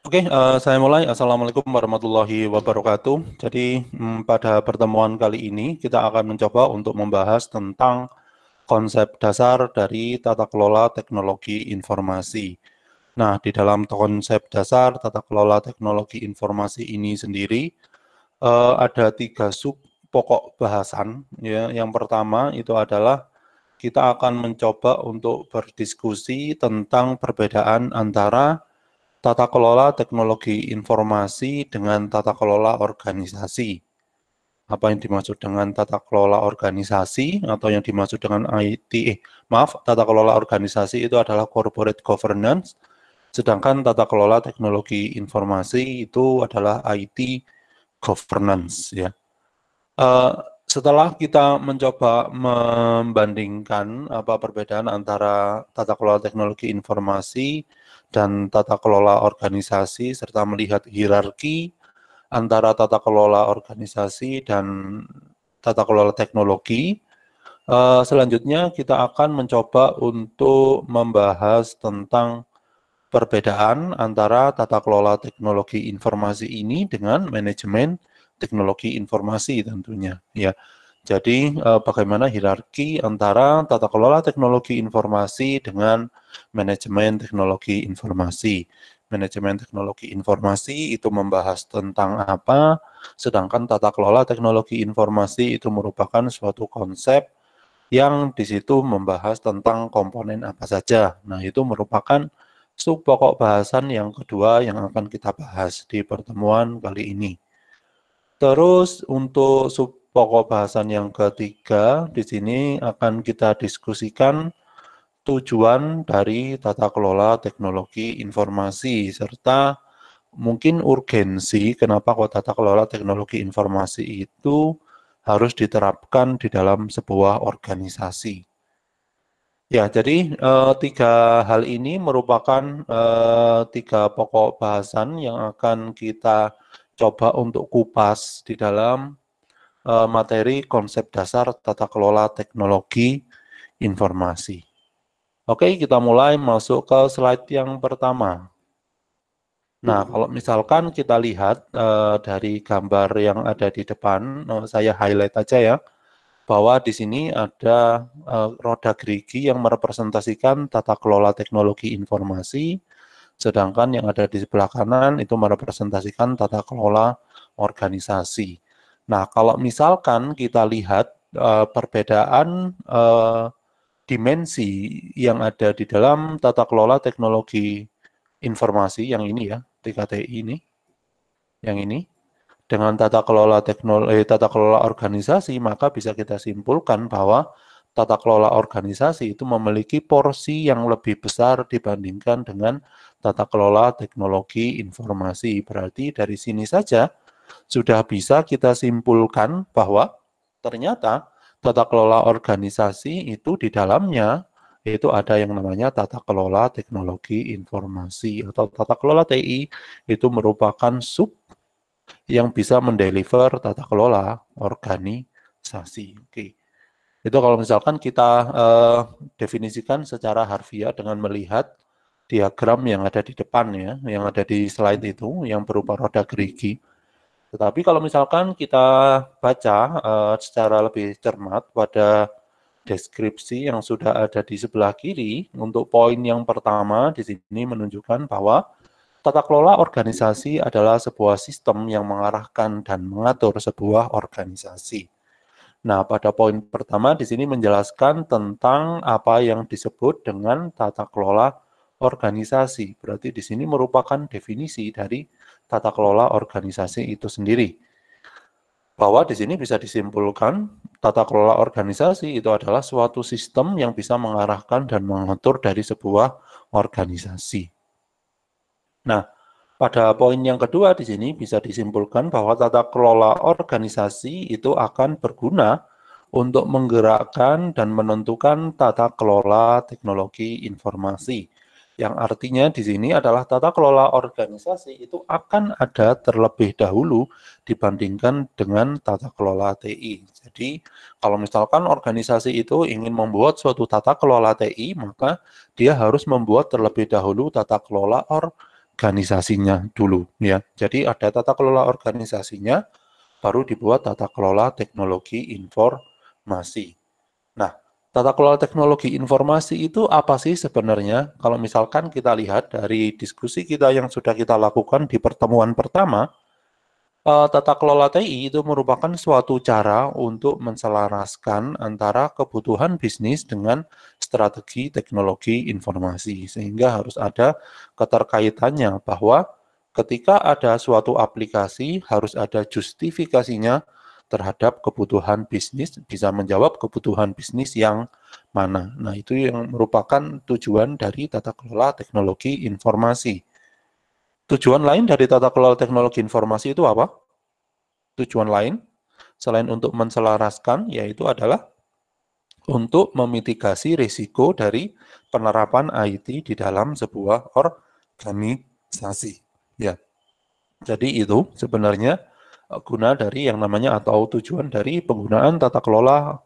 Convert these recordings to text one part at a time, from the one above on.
Oke, saya mulai. Assalamualaikum warahmatullahi wabarakatuh. Jadi, pada pertemuan kali ini kita akan mencoba untuk membahas tentang konsep dasar dari tata kelola teknologi informasi. Nah, di dalam konsep dasar tata kelola teknologi informasi ini sendiri, ada tiga sub pokok bahasan. Ya, yang pertama itu adalah kita akan mencoba untuk berdiskusi tentang perbedaan antara tata kelola teknologi informasi dengan tata kelola organisasi. Apa yang dimaksud dengan tata kelola organisasi atau yang dimaksud dengan tata kelola organisasi itu adalah corporate governance, sedangkan tata kelola teknologi informasi itu adalah IT governance ya. Eh, Setelah kita mencoba membandingkan apa perbedaan antara tata kelola teknologi informasi dan tata kelola organisasi serta melihat hierarki antara tata kelola organisasi dan tata kelola teknologi, selanjutnya kita akan mencoba untuk membahas tentang perbedaan antara tata kelola teknologi informasi ini dengan manajemen teknologi informasi tentunya ya. Jadi bagaimana hierarki antara tata kelola teknologi informasi dengan manajemen teknologi informasi. Manajemen teknologi informasi itu membahas tentang apa, sedangkan tata kelola teknologi informasi itu merupakan suatu konsep yang di situ membahas tentang komponen apa saja. Nah, itu merupakan sub pokok bahasan yang kedua yang akan kita bahas di pertemuan kali ini. Terus untuk sub pokok bahasan yang ketiga, di sini akan kita diskusikan tujuan dari tata kelola teknologi informasi serta mungkin urgensi kenapa kok tata kelola teknologi informasi itu harus diterapkan di dalam sebuah organisasi. Ya, jadi tiga hal ini merupakan tiga pokok bahasan yang akan kita coba untuk kupas di dalam materi konsep dasar tata kelola teknologi informasi. Oke, kita mulai masuk ke slide yang pertama. Nah, kalau misalkan kita lihat dari gambar yang ada di depan, saya highlight aja ya bahwa di sini ada roda gerigi yang merepresentasikan tata kelola teknologi informasi, sedangkan yang ada di sebelah kanan itu merepresentasikan tata kelola organisasi. Nah, kalau misalkan kita lihat perbedaan dimensi yang ada di dalam tata kelola teknologi informasi yang ini ya, TKTI ini, yang ini, dengan tata kelola organisasi, maka bisa kita simpulkan bahwa tata kelola organisasi itu memiliki porsi yang lebih besar dibandingkan dengan tata kelola teknologi informasi. Berarti dari sini saja sudah bisa kita simpulkan bahwa ternyata tata kelola organisasi itu di dalamnya itu ada yang namanya tata kelola teknologi informasi atau tata kelola TI itu merupakan sub yang bisa mendeliver tata kelola organisasi. Oke. Itu kalau misalkan kita definisikan secara harfiah dengan melihat diagram yang ada di depan ya, yang ada di slide itu, yang berupa roda gerigi. Tetapi kalau misalkan kita baca secara lebih cermat pada deskripsi yang sudah ada di sebelah kiri, untuk poin yang pertama di sini menunjukkan bahwa tata kelola organisasi adalah sebuah sistem yang mengarahkan dan mengatur sebuah organisasi. Nah, pada poin pertama di sini menjelaskan tentang apa yang disebut dengan tata kelola organisasi. Berarti di sini merupakan definisi dari tata kelola organisasi itu sendiri. Bahwa di sini bisa disimpulkan tata kelola organisasi itu adalah suatu sistem yang bisa mengarahkan dan mengatur dari sebuah organisasi. Nah, pada poin yang kedua di sini bisa disimpulkan bahwa tata kelola organisasi itu akan berguna untuk menggerakkan dan menentukan tata kelola teknologi informasi. Yang artinya di sini adalah tata kelola organisasi itu akan ada terlebih dahulu dibandingkan dengan tata kelola TI. Jadi, kalau misalkan organisasi itu ingin membuat suatu tata kelola TI, maka dia harus membuat terlebih dahulu tata kelola organisasi organisasinya dulu ya. Jadi ada tata kelola organisasinya, baru dibuat tata kelola teknologi informasi. Nah, tata kelola teknologi informasi itu apa sih sebenarnya? Kalau misalkan kita lihat dari diskusi kita yang sudah kita lakukan di pertemuan pertama, tata kelola TI itu merupakan suatu cara untuk menselaraskan antara kebutuhan bisnis dengan strategi teknologi informasi, sehingga harus ada keterkaitannya bahwa ketika ada suatu aplikasi harus ada justifikasinya terhadap kebutuhan bisnis, bisa menjawab kebutuhan bisnis yang mana. Nah, itu yang merupakan tujuan dari tata kelola teknologi informasi. Tujuan lain dari tata kelola teknologi informasi itu apa? Tujuan lain selain untuk menselaraskan yaitu adalah untuk memitigasi risiko dari penerapan IT di dalam sebuah organisasi. Ya, jadi itu sebenarnya guna dari yang namanya atau tujuan dari penggunaan tata kelola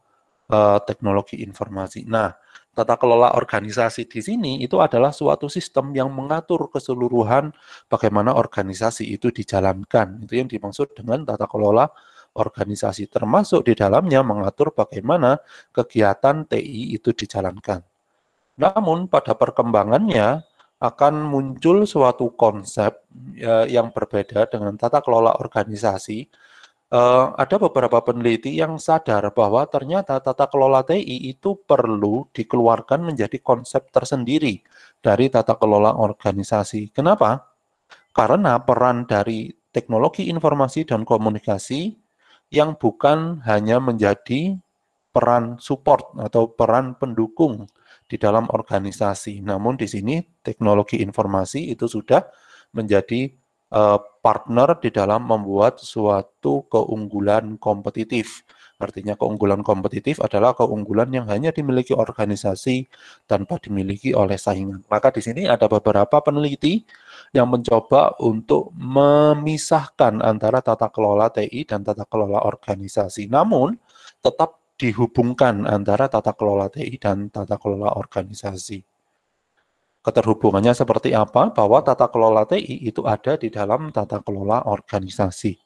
teknologi informasi. Nah, tata kelola organisasi di sini itu adalah suatu sistem yang mengatur keseluruhan bagaimana organisasi itu dijalankan. Itu yang dimaksud dengan tata kelola organisasi, termasuk di dalamnya mengatur bagaimana kegiatan TI itu dijalankan. Namun pada perkembangannya akan muncul suatu konsep yang berbeda dengan tata kelola organisasi. Ada beberapa peneliti yang sadar bahwa ternyata tata kelola TI itu perlu dikeluarkan menjadi konsep tersendiri dari tata kelola organisasi. Kenapa? Karena peran dari teknologi informasi dan komunikasi yang bukan hanya menjadi peran support atau peran pendukung di dalam organisasi. Namun di sini teknologi informasi itu sudah menjadi partner di dalam membuat suatu keunggulan kompetitif. Artinya keunggulan kompetitif adalah keunggulan yang hanya dimiliki organisasi tanpa dimiliki oleh saingan. Maka di sini ada beberapa peneliti yang mencoba untuk memisahkan antara tata kelola TI dan tata kelola organisasi. Namun tetap dihubungkan antara tata kelola TI dan tata kelola organisasi. Keterhubungannya seperti apa? Bahwa tata kelola TI itu ada di dalam tata kelola organisasi.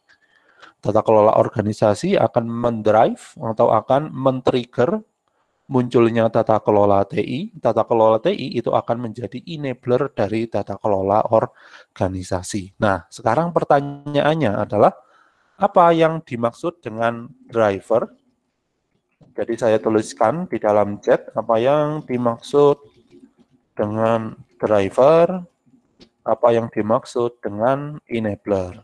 Tata kelola organisasi akan mendrive atau akan men-trigger munculnya tata kelola TI. Tata kelola TI itu akan menjadi enabler dari tata kelola organisasi. Nah, sekarang pertanyaannya adalah apa yang dimaksud dengan driver? Jadi saya tuliskan di dalam chat apa yang dimaksud dengan driver, apa yang dimaksud dengan enabler.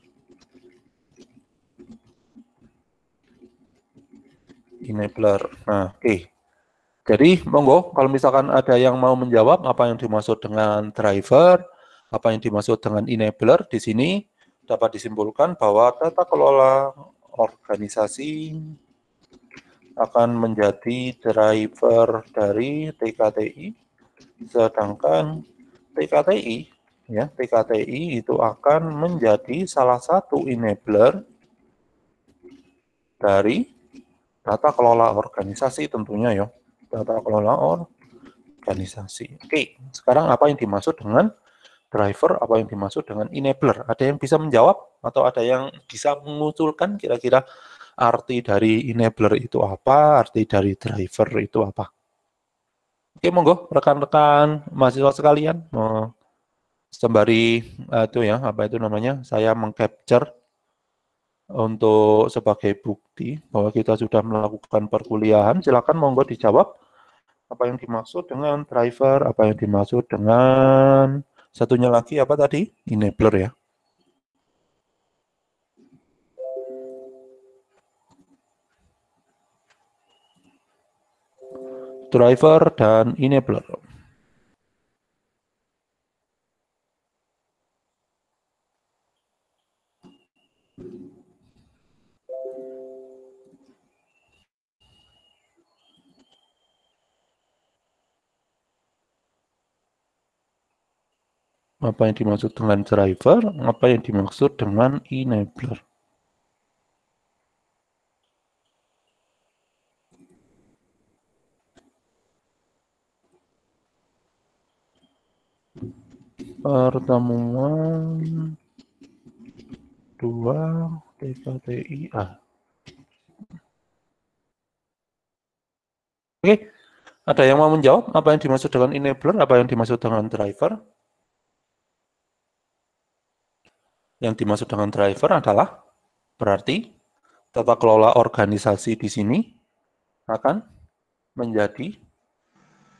Enabler. Nah, oke. Jadi monggo kalau misalkan ada yang mau menjawab apa yang dimaksud dengan driver, apa yang dimaksud dengan enabler, di sini dapat disimpulkan bahwa tata kelola organisasi akan menjadi driver dari TKTI, sedangkan TKTI TKTI itu akan menjadi salah satu enabler dari tata kelola organisasi tentunya ya. Tata kelola organisasi. Oke, sekarang apa yang dimaksud dengan driver, apa yang dimaksud dengan enabler? Ada yang bisa menjawab atau ada yang bisa mengusulkan kira-kira arti dari enabler itu apa, arti dari driver itu apa? Oke, monggo rekan-rekan mahasiswa sekalian, sembari itu ya, apa itu namanya? Saya mengcapture untuk sebagai bukti bahwa kita sudah melakukan perkuliahan. Silakan monggo dijawab apa yang dimaksud dengan driver, apa yang dimaksud dengan satunya lagi apa tadi? Enabler ya. Driver dan enabler. Apa yang dimaksud dengan driver, apa yang dimaksud dengan enabler. Pertemuan 2 TKTIA. Oke, ada yang mau menjawab apa yang dimaksud dengan enabler, apa yang dimaksud dengan driver? Yang dimaksud dengan driver adalah berarti tata kelola organisasi di sini akan menjadi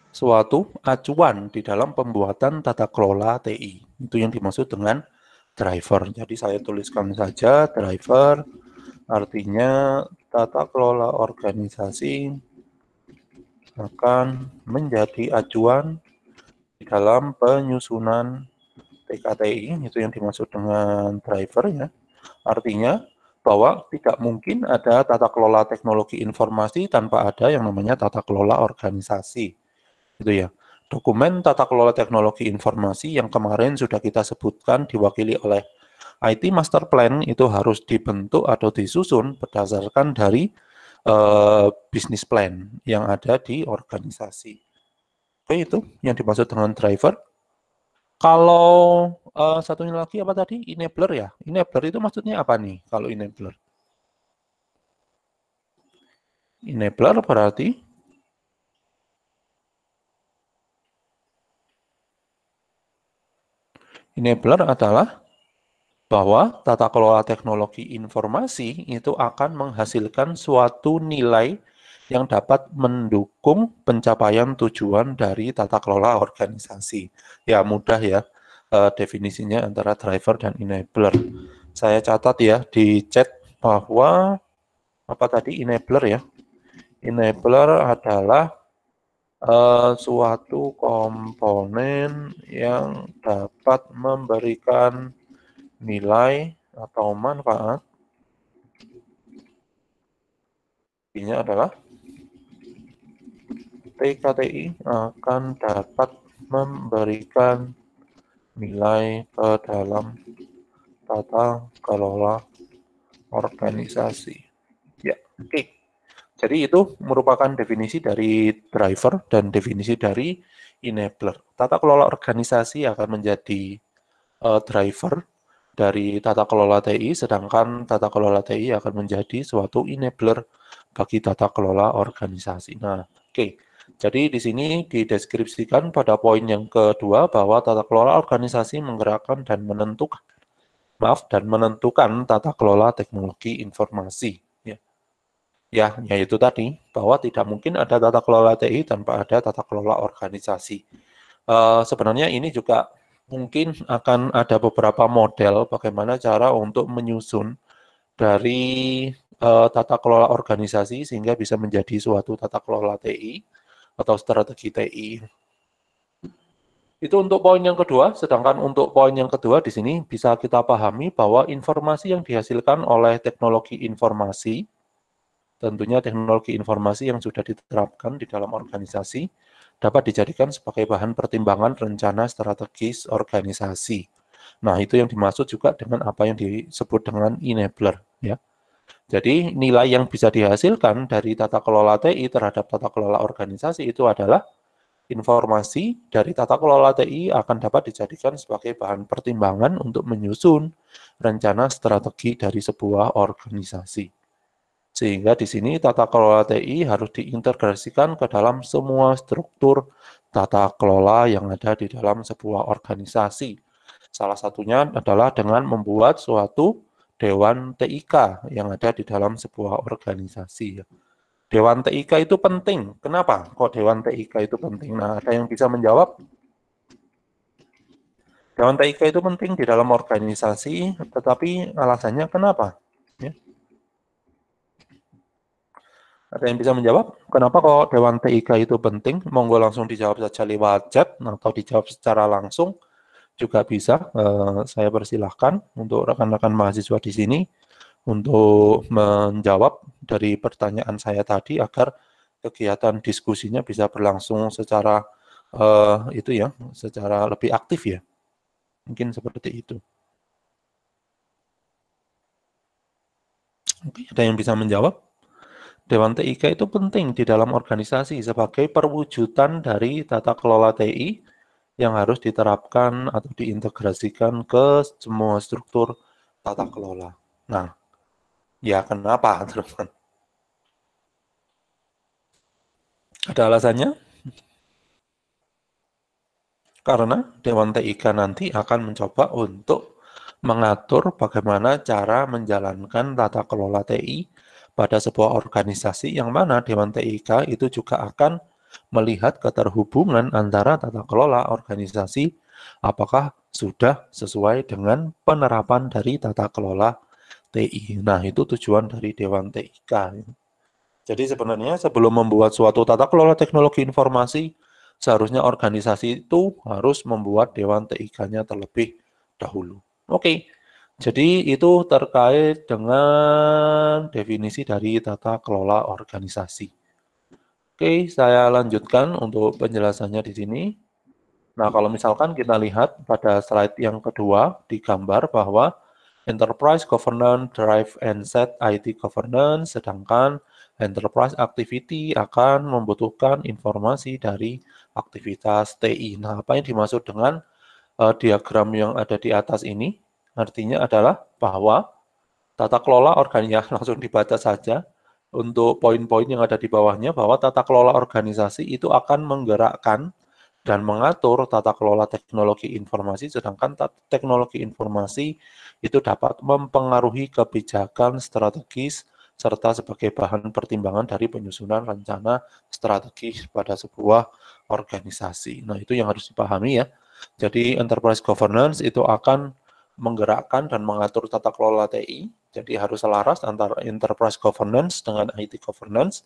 suatu acuan di dalam pembuatan tata kelola TI. Itu yang dimaksud dengan driver. Jadi saya tuliskan saja driver, artinya tata kelola organisasi akan menjadi acuan di dalam penyusunan TKTI, itu yang dimaksud dengan driver ya. Artinya bahwa tidak mungkin ada tata kelola teknologi informasi tanpa ada yang namanya tata kelola organisasi. Gitu ya. Dokumen tata kelola teknologi informasi yang kemarin sudah kita sebutkan diwakili oleh IT Master Plan itu harus dibentuk atau disusun berdasarkan dari bisnis plan yang ada di organisasi. Oke, itu yang dimaksud dengan driver. Kalau satunya lagi apa tadi? Enabler ya. Enabler itu maksudnya apa nih kalau enabler? Enabler berarti enabler adalah bahwa tata kelola teknologi informasi itu akan menghasilkan suatu nilai yang dapat mendukung pencapaian tujuan dari tata kelola organisasi. Ya, mudah ya definisinya antara driver dan enabler. Saya catat ya di chat bahwa apa tadi enabler ya? Enabler adalah suatu komponen yang dapat memberikan nilai atau manfaat. Intinya adalah TKTI akan dapat memberikan nilai ke dalam tata kelola organisasi. Ya, oke. Jadi itu merupakan definisi dari driver dan definisi dari enabler. Tata kelola organisasi akan menjadi driver dari tata kelola TI, sedangkan tata kelola TI akan menjadi suatu enabler bagi tata kelola organisasi. Nah, oke. Jadi di sini dideskripsikan pada poin yang kedua bahwa tata kelola organisasi menggerakkan dan menentukan tata kelola teknologi informasi. Ya, yaitu tadi bahwa tidak mungkin ada tata kelola TI tanpa ada tata kelola organisasi. Sebenarnya ini juga mungkin akan ada beberapa model bagaimana cara untuk menyusun dari tata kelola organisasi sehingga bisa menjadi suatu tata kelola TI atau strategi TI. Itu untuk poin yang kedua, sedangkan untuk poin yang kedua di sini bisa kita pahami bahwa informasi yang dihasilkan oleh teknologi informasi, tentunya teknologi informasi yang sudah diterapkan di dalam organisasi, dapat dijadikan sebagai bahan pertimbangan rencana strategis organisasi. Nah, itu yang dimaksud juga dengan apa yang disebut dengan enabler. Ya. Jadi, nilai yang bisa dihasilkan dari tata kelola TI terhadap tata kelola organisasi itu adalah informasi dari tata kelola TI akan dapat dijadikan sebagai bahan pertimbangan untuk menyusun rencana strategi dari sebuah organisasi. Sehingga di sini tata kelola TI harus diintegrasikan ke dalam semua struktur tata kelola yang ada di dalam sebuah organisasi. Salah satunya adalah dengan membuat suatu Dewan TIK yang ada di dalam sebuah organisasi. Dewan TIK itu penting. Kenapa kok Dewan TIK itu penting? Nah, ada yang bisa menjawab? Dewan TIK itu penting di dalam organisasi, tetapi alasannya kenapa? Ya. Ada yang bisa menjawab? Kenapa kok Dewan TIK itu penting? Monggo langsung dijawab saja lewat chat atau dijawab secara langsung juga bisa. Saya persilahkan untuk rekan-rekan mahasiswa di sini untuk menjawab dari pertanyaan saya tadi agar kegiatan diskusinya bisa berlangsung secara itu ya, secara lebih aktif ya. Mungkin seperti itu. Oke, ada yang bisa menjawab? Dewan TIK itu penting di dalam organisasi sebagai perwujudan dari tata kelola TI yang harus diterapkan atau diintegrasikan ke semua struktur tata kelola. Nah, ya kenapa, teman-teman? Ada alasannya? Karena Dewan TIK nanti akan mencoba untuk mengatur bagaimana cara menjalankan tata kelola TI pada sebuah organisasi yang mana Dewan TIK itu juga akan melihat keterhubungan antara tata kelola organisasi apakah sudah sesuai dengan penerapan dari tata kelola TI. Nah, itu tujuan dari Dewan TIK. Jadi sebenarnya sebelum membuat suatu tata kelola teknologi informasi, seharusnya organisasi itu harus membuat Dewan TIK-nya terlebih dahulu. Oke, jadi itu terkait dengan definisi dari tata kelola organisasi. Oke, saya lanjutkan untuk penjelasannya di sini. Nah, kalau misalkan kita lihat pada slide yang kedua, digambar bahwa Enterprise Governance Drive and Set IT Governance, sedangkan Enterprise Activity akan membutuhkan informasi dari aktivitas TI. Nah, apa yang dimaksud dengan diagram yang ada di atas ini? Artinya adalah bahwa tata kelola organisasi, langsung dibaca saja, untuk poin-poin yang ada di bawahnya, bahwa tata kelola organisasi itu akan menggerakkan dan mengatur tata kelola teknologi informasi, sedangkan teknologi informasi itu dapat mempengaruhi kebijakan strategis serta sebagai bahan pertimbangan dari penyusunan rencana strategis pada sebuah organisasi. Nah, itu yang harus dipahami ya. Jadi enterprise governance itu akan menggerakkan dan mengatur tata kelola TI, jadi harus selaras antara enterprise governance dengan IT governance.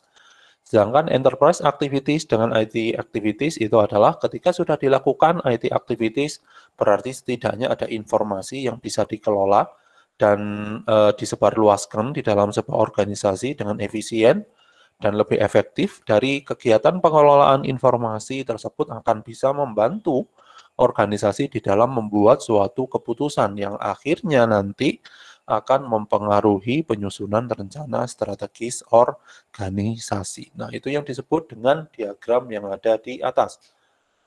Sedangkan enterprise activities dengan IT activities itu adalah ketika sudah dilakukan IT activities, berarti setidaknya ada informasi yang bisa dikelola dan disebarluaskan di dalam sebuah organisasi dengan efisien dan lebih efektif. Dari kegiatan pengelolaan informasi tersebut akan bisa membantu organisasi di dalam membuat suatu keputusan yang akhirnya nanti akan mempengaruhi penyusunan rencana strategis organisasi. Nah, itu yang disebut dengan diagram yang ada di atas.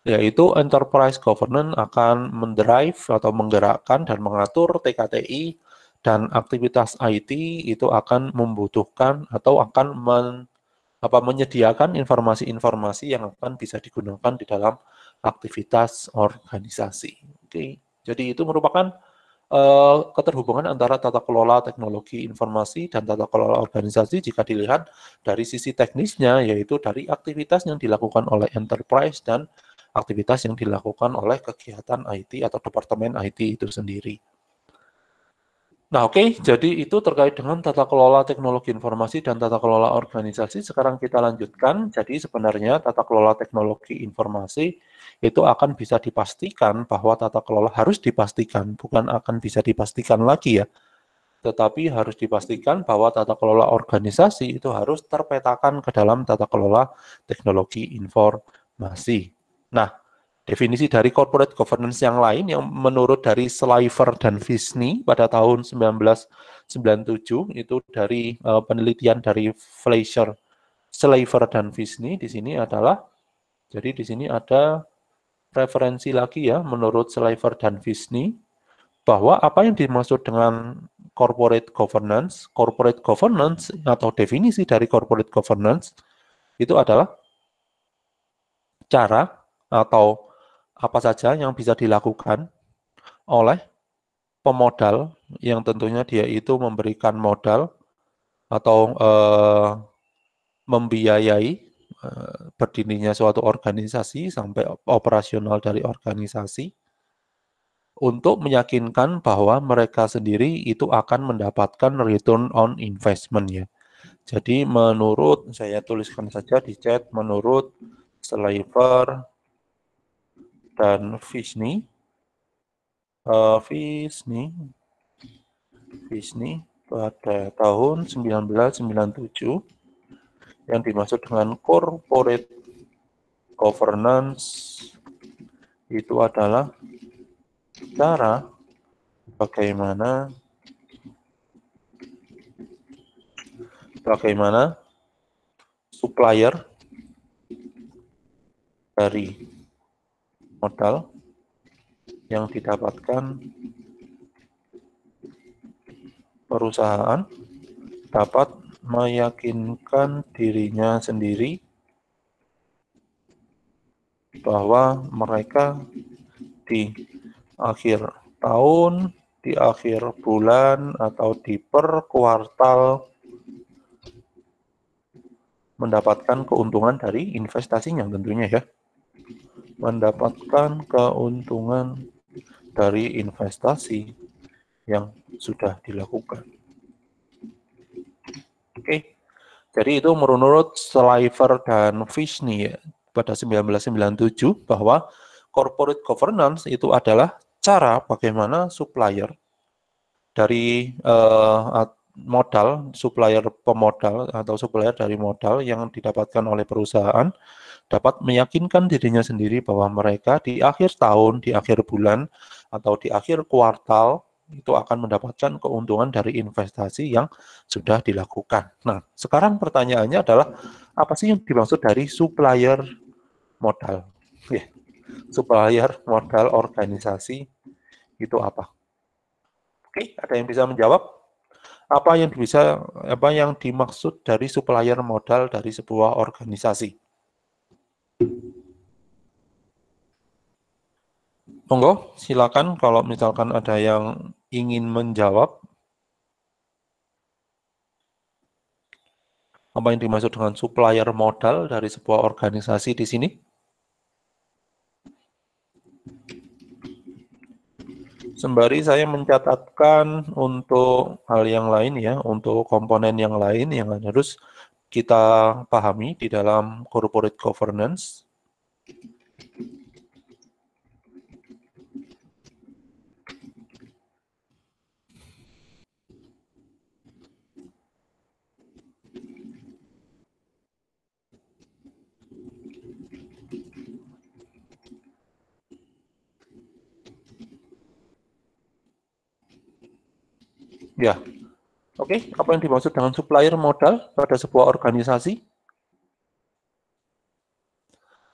Yaitu enterprise governance akan mendrive atau menggerakkan dan mengatur TKTI, dan aktivitas IT itu akan membutuhkan atau akan menyediakan informasi-informasi yang akan bisa digunakan di dalam aktivitas organisasi. Oke, jadi itu merupakan keterhubungan antara tata kelola teknologi informasi dan tata kelola organisasi jika dilihat dari sisi teknisnya, yaitu dari aktivitas yang dilakukan oleh enterprise dan aktivitas yang dilakukan oleh kegiatan IT atau departemen IT itu sendiri. Nah, oke, jadi itu terkait dengan tata kelola teknologi informasi dan tata kelola organisasi. Sekarang kita lanjutkan. Jadi sebenarnya tata kelola teknologi informasi itu akan bisa dipastikan bahwa tata kelola harus dipastikan, bukan akan bisa dipastikan lagi ya, tetapi harus dipastikan bahwa tata kelola organisasi itu harus terpetakan ke dalam tata kelola teknologi informasi. Nah, definisi dari corporate governance yang lain yang menurut dari Sliver dan Visny pada tahun 1997 itu dari penelitian dari Fleischer, Sliver dan Visny di sini adalah, jadi di sini ada referensi lagi ya menurut Sliver dan Visny bahwa apa yang dimaksud dengan corporate governance atau definisi dari corporate governance itu adalah cara atau apa saja yang bisa dilakukan oleh pemodal yang tentunya dia itu memberikan modal atau membiayai berdirinya suatu organisasi sampai operasional dari organisasi untuk meyakinkan bahwa mereka sendiri itu akan mendapatkan return on investment ya. Jadi menurut, saya tuliskan saja di chat, menurut Sliver dan Visny, pada tahun 1997 yang dimaksud dengan corporate governance itu adalah cara bagaimana supplier dari modal yang didapatkan perusahaan dapat meyakinkan dirinya sendiri bahwa mereka di akhir tahun, di akhir bulan, atau di per kuartal mendapatkan keuntungan dari investasinya tentunya ya. Mendapatkan keuntungan dari investasi yang sudah dilakukan. Oke, jadi itu menurut Shriver dan Fish nih ya, pada 1997 bahwa corporate governance itu adalah cara bagaimana supplier dari modal, supplier pemodal atau supplier dari modal yang didapatkan oleh perusahaan dapat meyakinkan dirinya sendiri bahwa mereka di akhir tahun, di akhir bulan, atau di akhir kuartal itu akan mendapatkan keuntungan dari investasi yang sudah dilakukan. Nah, sekarang pertanyaannya adalah apa sih yang dimaksud dari supplier modal? Ya, supplier modal organisasi itu apa? Oke, ada yang bisa menjawab? Apa yang dimaksud dari supplier modal dari sebuah organisasi? Monggo, silakan kalau misalkan ada yang ingin menjawab apa yang dimaksud dengan supplier modal dari sebuah organisasi di sini. Sembari saya mencatatkan untuk hal yang lain ya, untuk komponen yang lain yang harus kita pahami di dalam corporate governance. Ya, oke, apa yang dimaksud dengan supplier modal pada sebuah organisasi?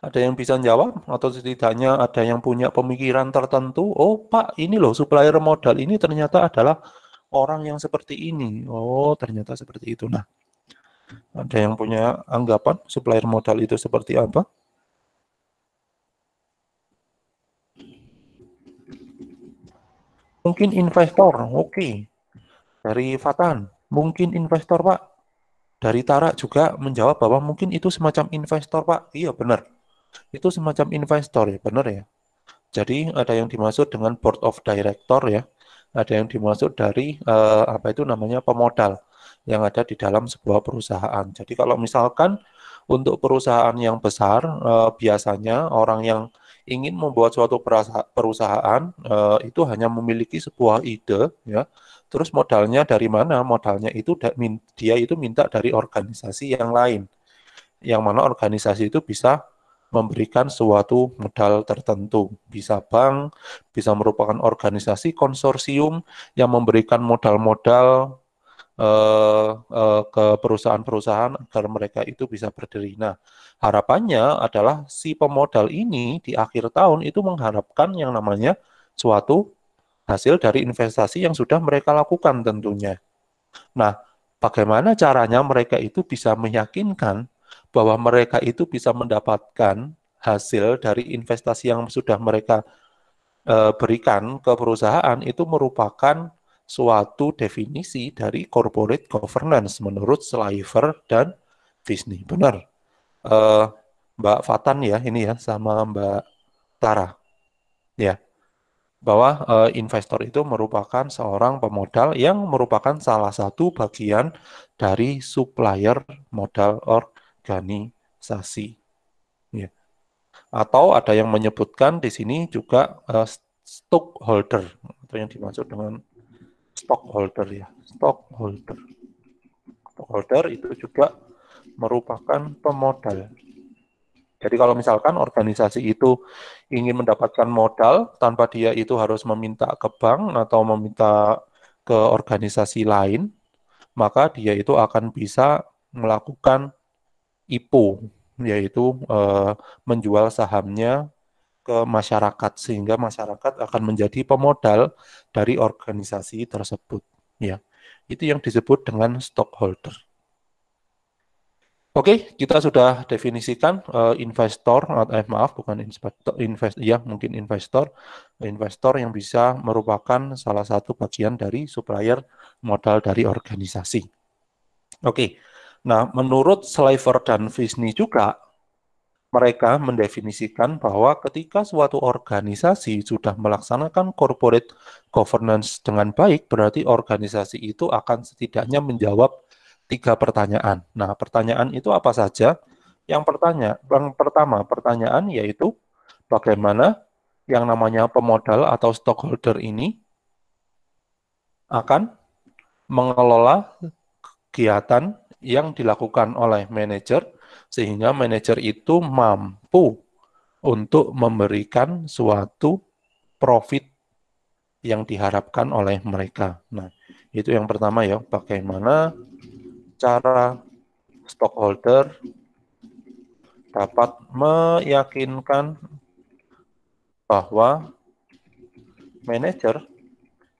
Ada yang bisa jawab atau setidaknya ada yang punya pemikiran tertentu? Oh, Pak, ini loh supplier modal ini ternyata adalah orang yang seperti ini. Oh, ternyata seperti itu. Nah, ada yang punya anggapan supplier modal itu seperti apa? Mungkin investor. Oke. Dari Fatan. Mungkin investor, Pak. Dari Tara juga menjawab bahwa mungkin itu semacam investor, Pak. Iya, benar. Itu semacam investor ya, benar ya. Jadi ada yang dimaksud dengan board of director ya, ada yang dimaksud dari apa itu namanya pemodal yang ada di dalam sebuah perusahaan. Jadi kalau misalkan untuk perusahaan yang besar, biasanya orang yang ingin membuat suatu perusahaan itu hanya memiliki sebuah ide ya. Terus modalnya dari mana? Modalnya itu dia itu minta dari organisasi yang lain, yang mana organisasi itu bisa memberikan suatu modal tertentu. Bisa bank, bisa merupakan organisasi konsorsium yang memberikan modal-modal ke perusahaan-perusahaan agar mereka itu bisa berdiri. Nah, harapannya adalah si pemodal ini di akhir tahun itu mengharapkan yang namanya suatu hasil dari investasi yang sudah mereka lakukan tentunya. Nah, bagaimana caranya mereka itu bisa meyakinkan bahwa mereka itu bisa mendapatkan hasil dari investasi yang sudah mereka berikan ke perusahaan itu merupakan suatu definisi dari corporate governance menurut Shriver dan Disney. Benar. Eh, Mbak Fatan ya, ini ya, sama Mbak Tara. Ya, bahwa investor itu merupakan seorang pemodal yang merupakan salah satu bagian dari supplier modal organisasi. Ya. Atau ada yang menyebutkan di sini juga stockholder, atau yang dimaksud dengan stockholder ya, stockholder. Stockholder itu juga merupakan pemodal. Jadi kalau misalkan organisasi itu ingin mendapatkan modal tanpa dia itu harus meminta ke bank atau meminta ke organisasi lain, maka dia itu akan bisa melakukan IPO, yaitu menjual sahamnya ke masyarakat, sehingga masyarakat akan menjadi pemodal dari organisasi tersebut. Ya, itu yang disebut dengan stockholder. Oke, kita sudah definisikan investor, maaf, bukan investor, mungkin investor yang bisa merupakan salah satu bagian dari supplier modal dari organisasi. Oke, nah menurut Slaver dan Visny juga, mereka mendefinisikan bahwa ketika suatu organisasi sudah melaksanakan corporate governance dengan baik, berarti organisasi itu akan setidaknya menjawab 3 pertanyaan. Nah, pertanyaan itu apa saja? Yang pertama, pertanyaan yaitu bagaimana yang namanya pemodal atau stockholder ini akan mengelola kegiatan yang dilakukan oleh manajer, sehingga manajer itu mampu untuk memberikan suatu profit yang diharapkan oleh mereka. Nah, itu yang pertama ya, bagaimana cara stockholder dapat meyakinkan bahwa manajer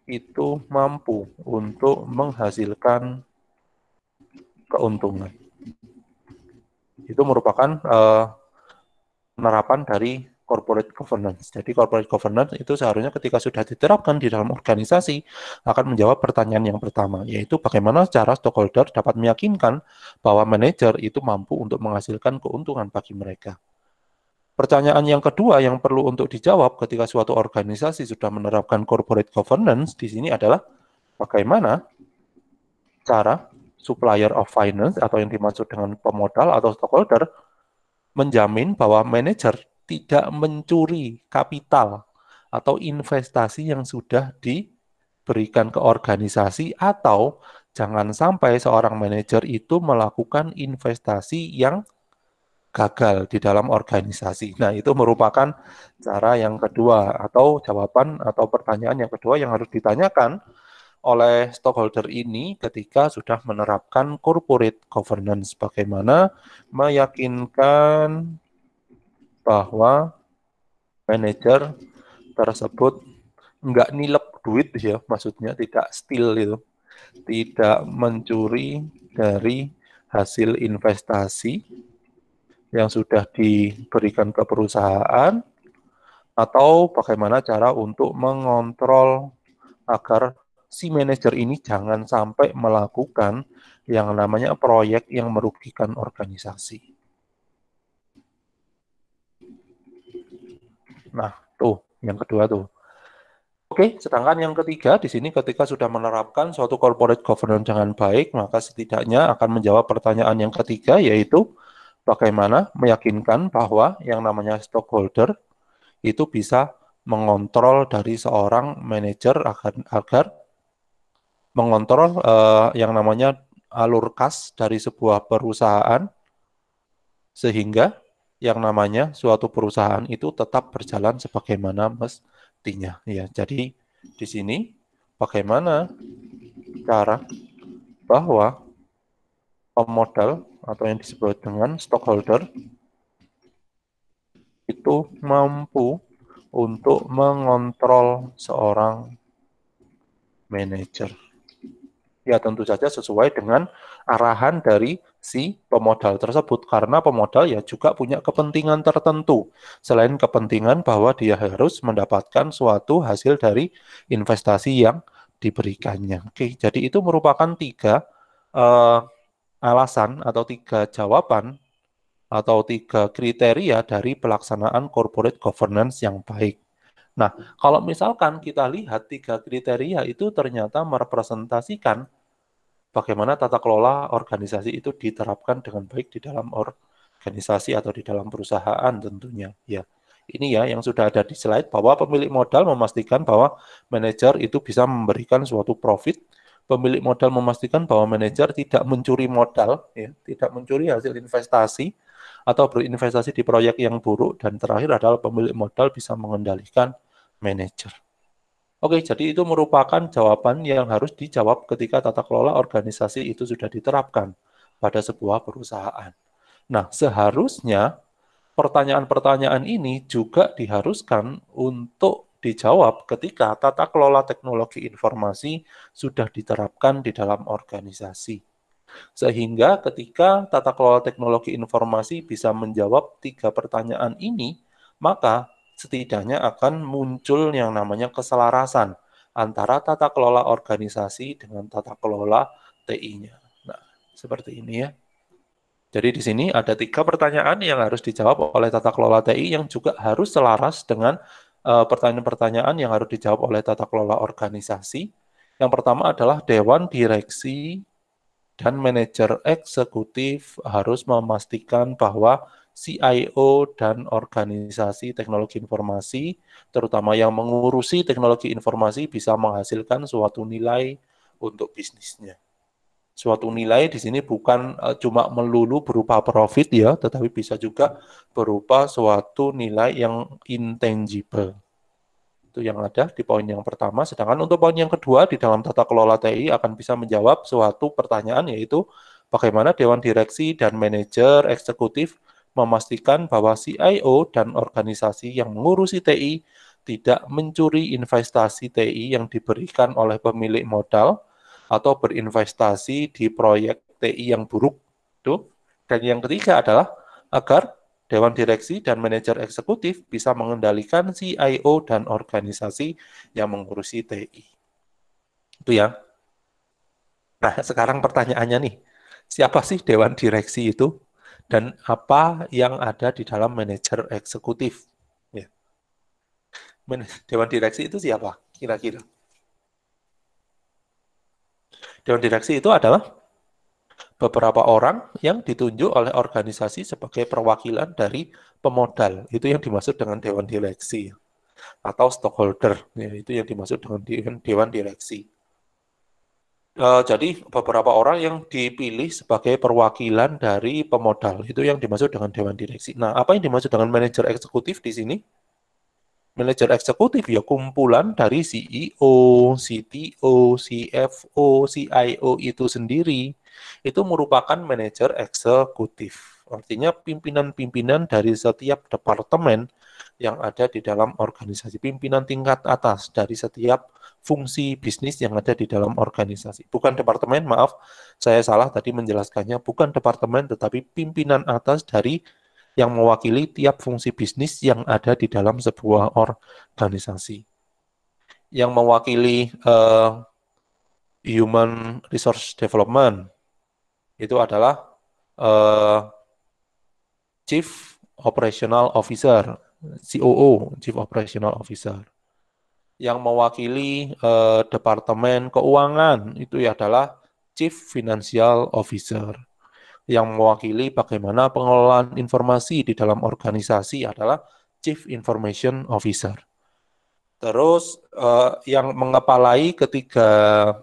itu mampu untuk menghasilkan keuntungan. Itu merupakan penerapan dari corporate governance. Jadi corporate governance itu seharusnya ketika sudah diterapkan di dalam organisasi akan menjawab pertanyaan yang pertama, yaitu bagaimana cara stockholder dapat meyakinkan bahwa manajer itu mampu untuk menghasilkan keuntungan bagi mereka. Pertanyaan yang kedua yang perlu untuk dijawab ketika suatu organisasi sudah menerapkan corporate governance di sini adalah bagaimana cara supplier of finance atau yang dimaksud dengan pemodal atau stockholder menjamin bahwa manajer tidak mencuri kapital atau investasi yang sudah diberikan ke organisasi, atau jangan sampai seorang manajer itu melakukan investasi yang gagal di dalam organisasi. Nah, itu merupakan cara yang kedua atau jawaban atau pertanyaan yang kedua yang harus ditanyakan oleh stockholder ini ketika sudah menerapkan corporate governance. Bagaimana meyakinkan bahwa manajer tersebut nggak nilep duit ya, maksudnya tidak steal itu, tidak mencuri dari hasil investasi yang sudah diberikan ke perusahaan, atau bagaimana cara untuk mengontrol agar si manajer ini jangan sampai melakukan yang namanya proyek yang merugikan organisasi. Nah, tuh, yang kedua tuh. Oke, sedangkan yang ketiga di sini ketika sudah menerapkan suatu corporate governance dengan baik, maka setidaknya akan menjawab pertanyaan yang ketiga, yaitu bagaimana meyakinkan bahwa yang namanya stockholder itu bisa mengontrol dari seorang manajer agar mengontrol yang namanya alur kas dari sebuah perusahaan, sehingga yang namanya suatu perusahaan itu tetap berjalan sebagaimana mestinya. Ya, jadi di sini bagaimana cara bahwa pemodal atau yang disebut dengan stockholder itu mampu untuk mengontrol seorang manajer. Ya, tentu saja sesuai dengan arahan dari si pemodal tersebut, karena pemodal ya juga punya kepentingan tertentu selain kepentingan bahwa dia harus mendapatkan suatu hasil dari investasi yang diberikannya. Oke, jadi itu merupakan 3 alasan atau 3 jawaban atau 3 kriteria dari pelaksanaan corporate governance yang baik. Nah, kalau misalkan kita lihat 3 kriteria itu ternyata merepresentasikan bagaimana tata kelola organisasi itu diterapkan dengan baik di dalam organisasi atau di dalam perusahaan tentunya. Ya, ini ya yang sudah ada di slide, bahwa pemilik modal memastikan bahwa manajer itu bisa memberikan suatu profit. Pemilik modal memastikan bahwa manajer tidak mencuri modal, ya, tidak mencuri hasil investasi atau berinvestasi di proyek yang buruk. Dan terakhir adalah pemilik modal bisa mengendalikan manajer. Oke, jadi itu merupakan jawaban yang harus dijawab ketika tata kelola organisasi itu sudah diterapkan pada sebuah perusahaan. Nah, seharusnya pertanyaan-pertanyaan ini juga diharuskan untuk dijawab ketika tata kelola teknologi informasi sudah diterapkan di dalam organisasi. Sehingga ketika tata kelola teknologi informasi bisa menjawab 3 pertanyaan ini, maka setidaknya akan muncul yang namanya keselarasan antara tata kelola organisasi dengan tata kelola TI-nya. Nah, seperti ini ya. Jadi di sini ada 3 pertanyaan yang harus dijawab oleh tata kelola TI yang juga harus selaras dengan pertanyaan-pertanyaan yang harus dijawab oleh tata kelola organisasi. Yang pertama adalah Dewan Direksi dan manajer eksekutif harus memastikan bahwa CIO dan organisasi teknologi informasi, terutama yang mengurusi teknologi informasi, bisa menghasilkan suatu nilai untuk bisnisnya. Suatu nilai di sini bukan cuma melulu berupa profit ya, tetapi bisa juga berupa suatu nilai yang intangible. Itu yang ada di poin yang pertama. Sedangkan untuk poin yang kedua, di dalam tata kelola TI akan bisa menjawab suatu pertanyaan, yaitu bagaimana Dewan Direksi dan Manajer Eksekutif memastikan bahwa CIO dan organisasi yang mengurusi TI tidak mencuri investasi TI yang diberikan oleh pemilik modal atau berinvestasi di proyek TI yang buruk. Tuh. Dan yang ketiga adalah agar Dewan Direksi dan Manajer Eksekutif bisa mengendalikan CIO dan organisasi yang mengurusi TI. Itu ya. Nah, sekarang pertanyaannya nih, siapa sih Dewan Direksi itu? Dan apa yang ada di dalam Manajer Eksekutif? Ya. Dewan Direksi itu siapa? Kira-kira. Dewan Direksi itu adalah beberapa orang yang ditunjuk oleh organisasi sebagai perwakilan dari pemodal. Itu yang dimaksud dengan Dewan Direksi. Atau stockholder, ya, itu yang dimaksud dengan Dewan Direksi. Jadi beberapa orang yang dipilih sebagai perwakilan dari pemodal, itu yang dimaksud dengan Dewan Direksi. Nah, apa yang dimaksud dengan manajer eksekutif di sini? Manajer eksekutif ya kumpulan dari CEO, CTO, CFO, CIO itu sendiri. Itu merupakan manajer eksekutif. Artinya pimpinan-pimpinan dari setiap departemen yang ada di dalam organisasi. Pimpinan tingkat atas dari setiap fungsi bisnis yang ada di dalam organisasi. Bukan departemen, maaf, saya salah tadi menjelaskannya. Bukan departemen, tetapi pimpinan atas dari yang mewakili tiap fungsi bisnis yang ada di dalam sebuah organisasi. Yang mewakili Human Resource Development itu adalah Chief Operational Officer, COO, Chief Operational Officer. Yang mewakili Departemen Keuangan itu adalah Chief Financial Officer. Yang mewakili bagaimana pengelolaan informasi di dalam organisasi adalah Chief Information Officer. Terus yang mengepalai ketiga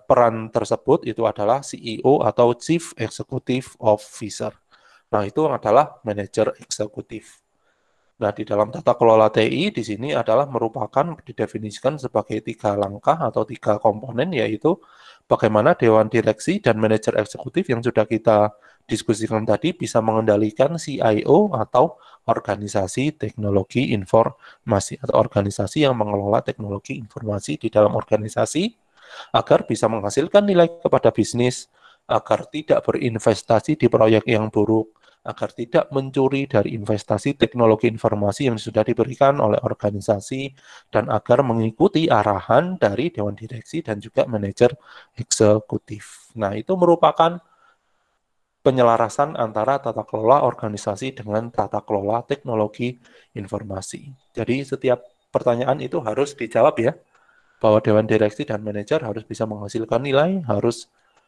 peran tersebut itu adalah CEO atau Chief Executive Officer. Nah, itu adalah manajer eksekutif. Nah, di dalam tata kelola TI di sini adalah merupakan didefinisikan sebagai 3 langkah atau 3 komponen, yaitu bagaimana Dewan Direksi dan Manajer Eksekutif yang sudah kita diskusikan tadi bisa mengendalikan CIO atau organisasi teknologi informasi atau organisasi yang mengelola teknologi informasi di dalam organisasi agar bisa menghasilkan nilai kepada bisnis, agar tidak berinvestasi di proyek yang buruk, agar tidak mencuri dari investasi teknologi informasi yang sudah diberikan oleh organisasi, dan agar mengikuti arahan dari Dewan Direksi dan juga manajer eksekutif. Nah, itu merupakan penyelarasan antara tata kelola organisasi dengan tata kelola teknologi informasi. Jadi setiap pertanyaan itu harus dijawab ya, bahwa Dewan Direksi dan manajer harus bisa menghasilkan nilai, harus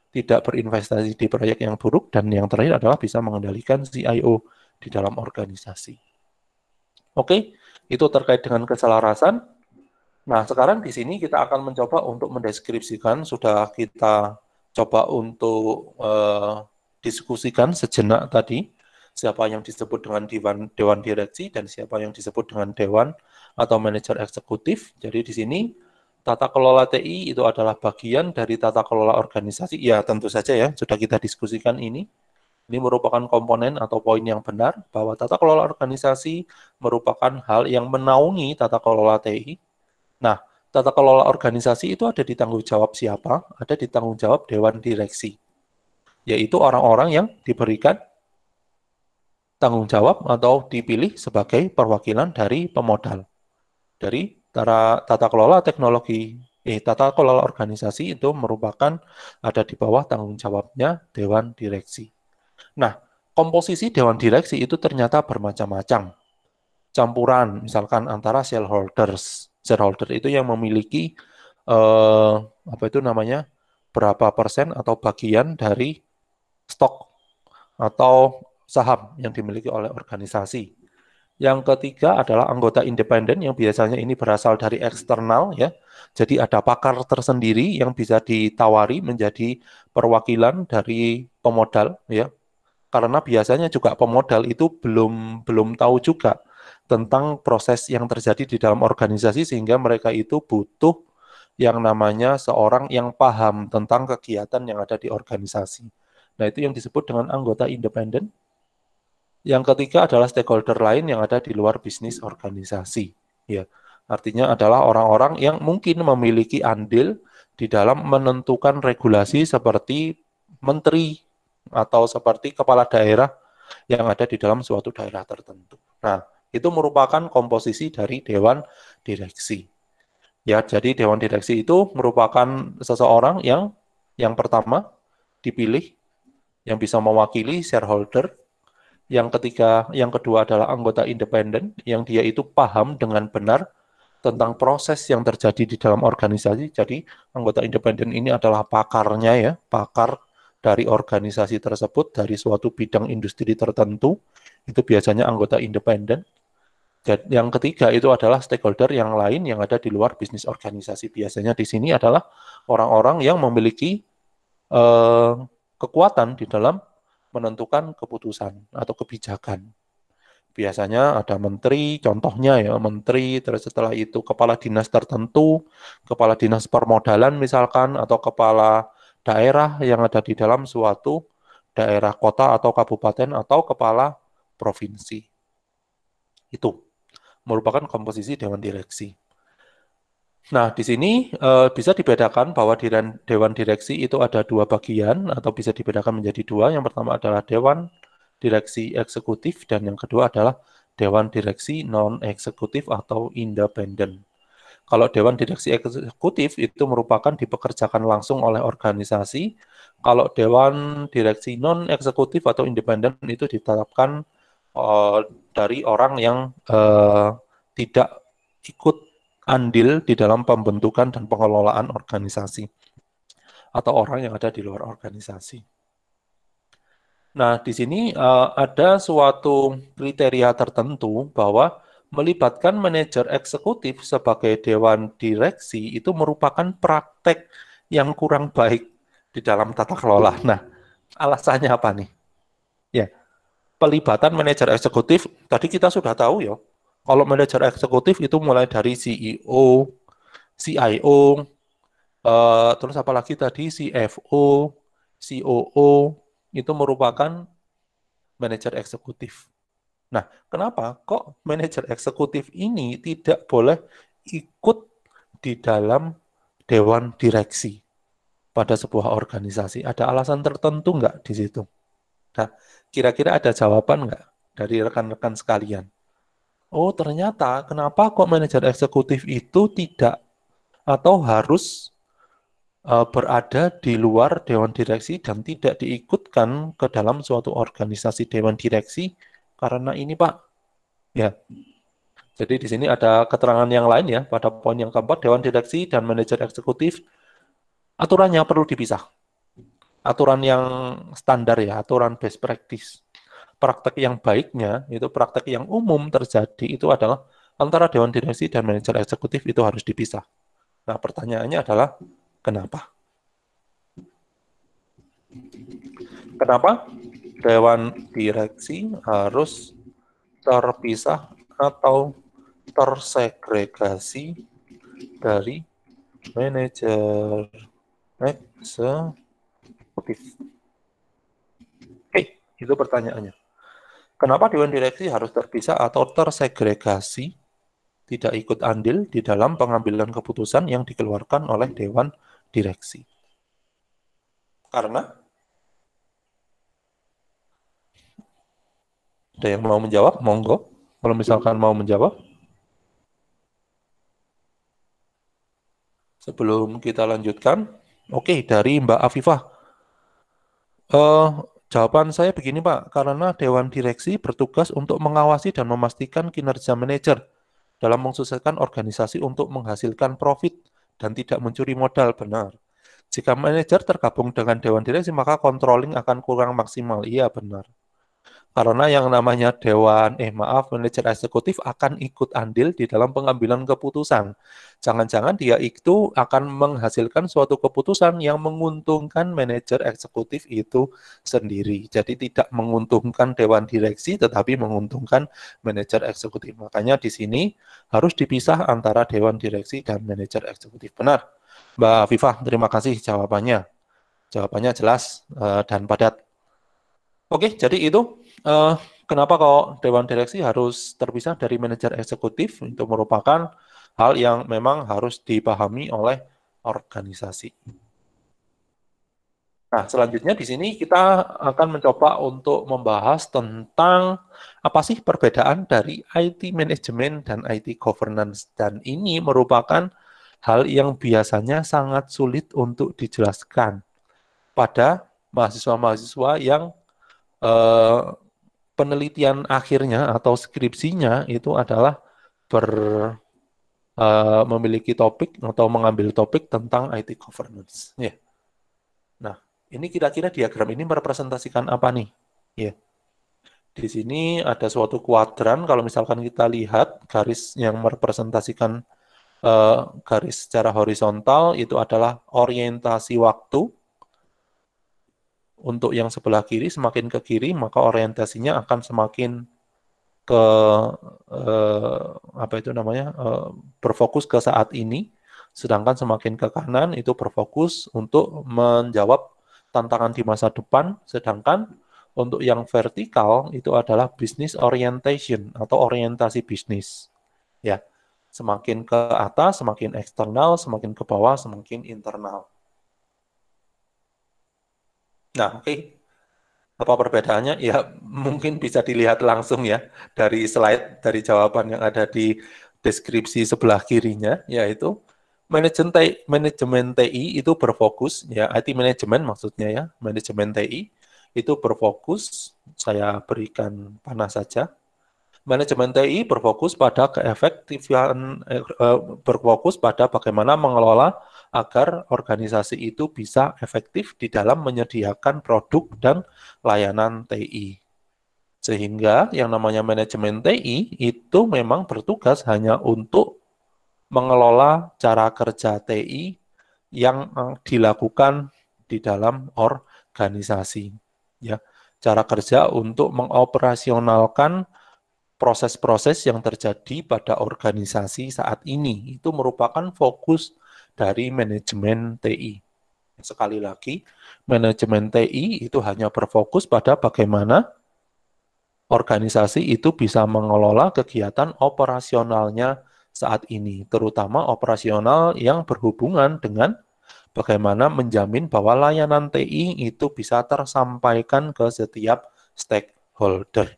tidak berinvestasi di proyek yang buruk, dan yang terakhir adalah bisa mengendalikan CIO di dalam organisasi. Oke, itu terkait dengan keselarasan. Nah, sekarang di sini kita akan mencoba untuk mendeskripsikan, sudah kita coba untuk diskusikan sejenak tadi, siapa yang disebut dengan Dewan Direksi dan siapa yang disebut dengan Dewan atau Manajer Eksekutif. Jadi di sini tata kelola TI itu adalah bagian dari tata kelola organisasi. Ya, tentu saja ya, sudah kita diskusikan ini. Ini merupakan komponen atau poin yang benar bahwa tata kelola organisasi merupakan hal yang menaungi tata kelola TI. Nah, tata kelola organisasi itu ada di tanggung jawab siapa? Ada di tanggung jawab Dewan Direksi, yaitu orang-orang yang diberikan tanggung jawab atau dipilih sebagai perwakilan dari pemodal. Dari tata kelola teknologi, tata kelola organisasi itu merupakan ada di bawah tanggung jawabnya Dewan Direksi. Nah, komposisi Dewan Direksi itu ternyata bermacam-macam. Campuran, misalkan antara shareholders. Shareholder itu yang memiliki apa itu namanya, berapa persen atau bagian dari stok atau saham yang dimiliki oleh organisasi. Yang ketiga adalah anggota independen yang biasanya ini berasal dari eksternal ya. Jadi ada pakar tersendiri yang bisa ditawari menjadi perwakilan dari pemodal ya. Karena biasanya juga pemodal itu belum tahu juga tentang proses yang terjadi di dalam organisasi sehingga mereka itu butuh yang namanya seorang yang paham tentang kegiatan yang ada di organisasi. Nah, itu yang disebut dengan anggota independen. Yang ketiga adalah stakeholder lain yang ada di luar bisnis organisasi. Ya, artinya adalah orang-orang yang mungkin memiliki andil di dalam menentukan regulasi seperti menteri atau seperti kepala daerah yang ada di dalam suatu daerah tertentu. Nah, itu merupakan komposisi dari dewan direksi. Ya, jadi dewan direksi itu merupakan seseorang yang pertama dipilih yang bisa mewakili shareholder, yang ketiga, yang kedua adalah anggota independen yang dia itu paham dengan benar tentang proses yang terjadi di dalam organisasi. Jadi anggota independen ini adalah pakarnya ya, pakar dari organisasi tersebut dari suatu bidang industri tertentu. Itu biasanya anggota independen. Yang ketiga itu adalah stakeholder yang lain yang ada di luar bisnis organisasi. Biasanya di sini adalah orang-orang yang memiliki eh, kekuatan di dalam menentukan keputusan atau kebijakan. Biasanya ada menteri, contohnya ya, menteri, terus setelah itu kepala dinas tertentu, kepala dinas permodalan misalkan, atau kepala daerah yang ada di dalam suatu daerah kota atau kabupaten, atau kepala provinsi. Itu merupakan komposisi dewan direksi. Nah, di sini bisa dibedakan bahwa di dewan direksi itu ada dua bagian atau bisa dibedakan menjadi dua. Yang pertama adalah dewan direksi eksekutif dan yang kedua adalah dewan direksi non-eksekutif atau independen. Kalau dewan direksi eksekutif itu merupakan dipekerjakan langsung oleh organisasi. Kalau dewan direksi non-eksekutif atau independen itu ditetapkan dari orang yang tidak ikut andil di dalam pembentukan dan pengelolaan organisasi atau orang yang ada di luar organisasi. Nah, di sini ada suatu kriteria tertentu bahwa melibatkan manajer eksekutif sebagai dewan direksi itu merupakan praktek yang kurang baik di dalam tata kelola. Nah, alasannya apa nih? Ya, pelibatan manajer eksekutif tadi kita sudah tahu ya. Kalau manajer eksekutif itu mulai dari CEO, CIO, terus apalagi tadi CFO, COO, itu merupakan manajer eksekutif. Nah, kenapa kok manajer eksekutif ini tidak boleh ikut di dalam dewan direksi pada sebuah organisasi? Ada alasan tertentu nggak di situ? Nah, kira-kira ada jawaban nggak dari rekan-rekan sekalian? Oh, ternyata kenapa kok manajer eksekutif itu tidak atau harus berada di luar dewan direksi dan tidak diikutkan ke dalam suatu organisasi dewan direksi karena ini Pak. Ya, jadi di sini ada keterangan yang lain ya pada poin yang keempat, dewan direksi dan manajer eksekutif aturannya perlu dipisah. Aturan yang standar ya, aturan best practice. Praktek yang baiknya itu praktek yang umum terjadi itu adalah antara dewan direksi dan manajer eksekutif itu harus dipisah. Nah, pertanyaannya adalah kenapa? Kenapa dewan direksi harus terpisah atau tersegregasi dari manajer eksekutif? Oke, Itu pertanyaannya. Kenapa Dewan Direksi harus terpisah atau tersegregasi, tidak ikut andil di dalam pengambilan keputusan yang dikeluarkan oleh Dewan Direksi? Karena ada yang mau menjawab, monggo. Kalau misalkan mau menjawab, sebelum kita lanjutkan, oke, dari Mbak Afifah. Eh, Jawaban saya begini, Pak, karena Dewan Direksi bertugas untuk mengawasi dan memastikan kinerja manajer dalam mensukseskan organisasi untuk menghasilkan profit dan tidak mencuri modal, benar. Jika manajer tergabung dengan Dewan Direksi, maka controlling akan kurang maksimal. Iya, benar. Karena yang namanya manajer eksekutif akan ikut andil di dalam pengambilan keputusan. Jangan-jangan dia itu akan menghasilkan suatu keputusan yang menguntungkan manajer eksekutif itu sendiri. Jadi tidak menguntungkan dewan direksi, tetapi menguntungkan manajer eksekutif. Makanya di sini harus dipisah antara dewan direksi dan manajer eksekutif. Benar, Mbak Afifah, terima kasih jawabannya. Jawabannya jelas dan padat. Oke, jadi itu eh, kenapa kok Dewan Direksi harus terpisah dari manajer eksekutif. Itu merupakan hal yang memang harus dipahami oleh organisasi. Nah, selanjutnya di sini kita akan mencoba untuk membahas tentang apa sih perbedaan dari IT Management dan IT Governance. Dan ini merupakan hal yang biasanya sangat sulit untuk dijelaskan pada mahasiswa-mahasiswa yang eh, penelitian akhirnya atau skripsinya itu adalah ber, memiliki topik atau mengambil topik tentang IT governance. Ya. Nah, ini kira-kira diagram ini merepresentasikan apa nih? Ya. Di sini ada suatu kuadran, kalau misalkan kita lihat garis yang merepresentasikan garis secara horizontal itu adalah orientasi waktu. Untuk yang sebelah kiri, semakin ke kiri, maka orientasinya akan semakin ke eh, apa itu namanya berfokus ke saat ini, sedangkan semakin ke kanan itu berfokus untuk menjawab tantangan di masa depan, sedangkan untuk yang vertikal itu adalah business orientation atau orientasi bisnis. Ya, semakin ke atas, semakin eksternal, semakin ke bawah, semakin internal. Nah, oke. Apa perbedaannya? Ya, mungkin bisa dilihat langsung ya dari slide, dari jawaban yang ada di deskripsi sebelah kirinya, yaitu manajemen TI itu berfokus, ya IT manajemen maksudnya ya, manajemen TI itu berfokus, saya berikan panah saja, manajemen TI berfokus pada keefektifan, berfokus pada bagaimana mengelola agar organisasi itu bisa efektif di dalam menyediakan produk dan layanan TI. Sehingga yang namanya manajemen TI itu memang bertugas hanya untuk mengelola cara kerja TI yang dilakukan di dalam organisasi. Ya, cara kerja untuk mengoperasionalkan proses-proses yang terjadi pada organisasi saat ini itu merupakan fokus dari manajemen TI. Sekali lagi, manajemen TI itu hanya berfokus pada bagaimana organisasi itu bisa mengelola kegiatan operasionalnya saat ini, terutama operasional yang berhubungan dengan bagaimana menjamin bahwa layanan TI itu bisa tersampaikan ke setiap stakeholder,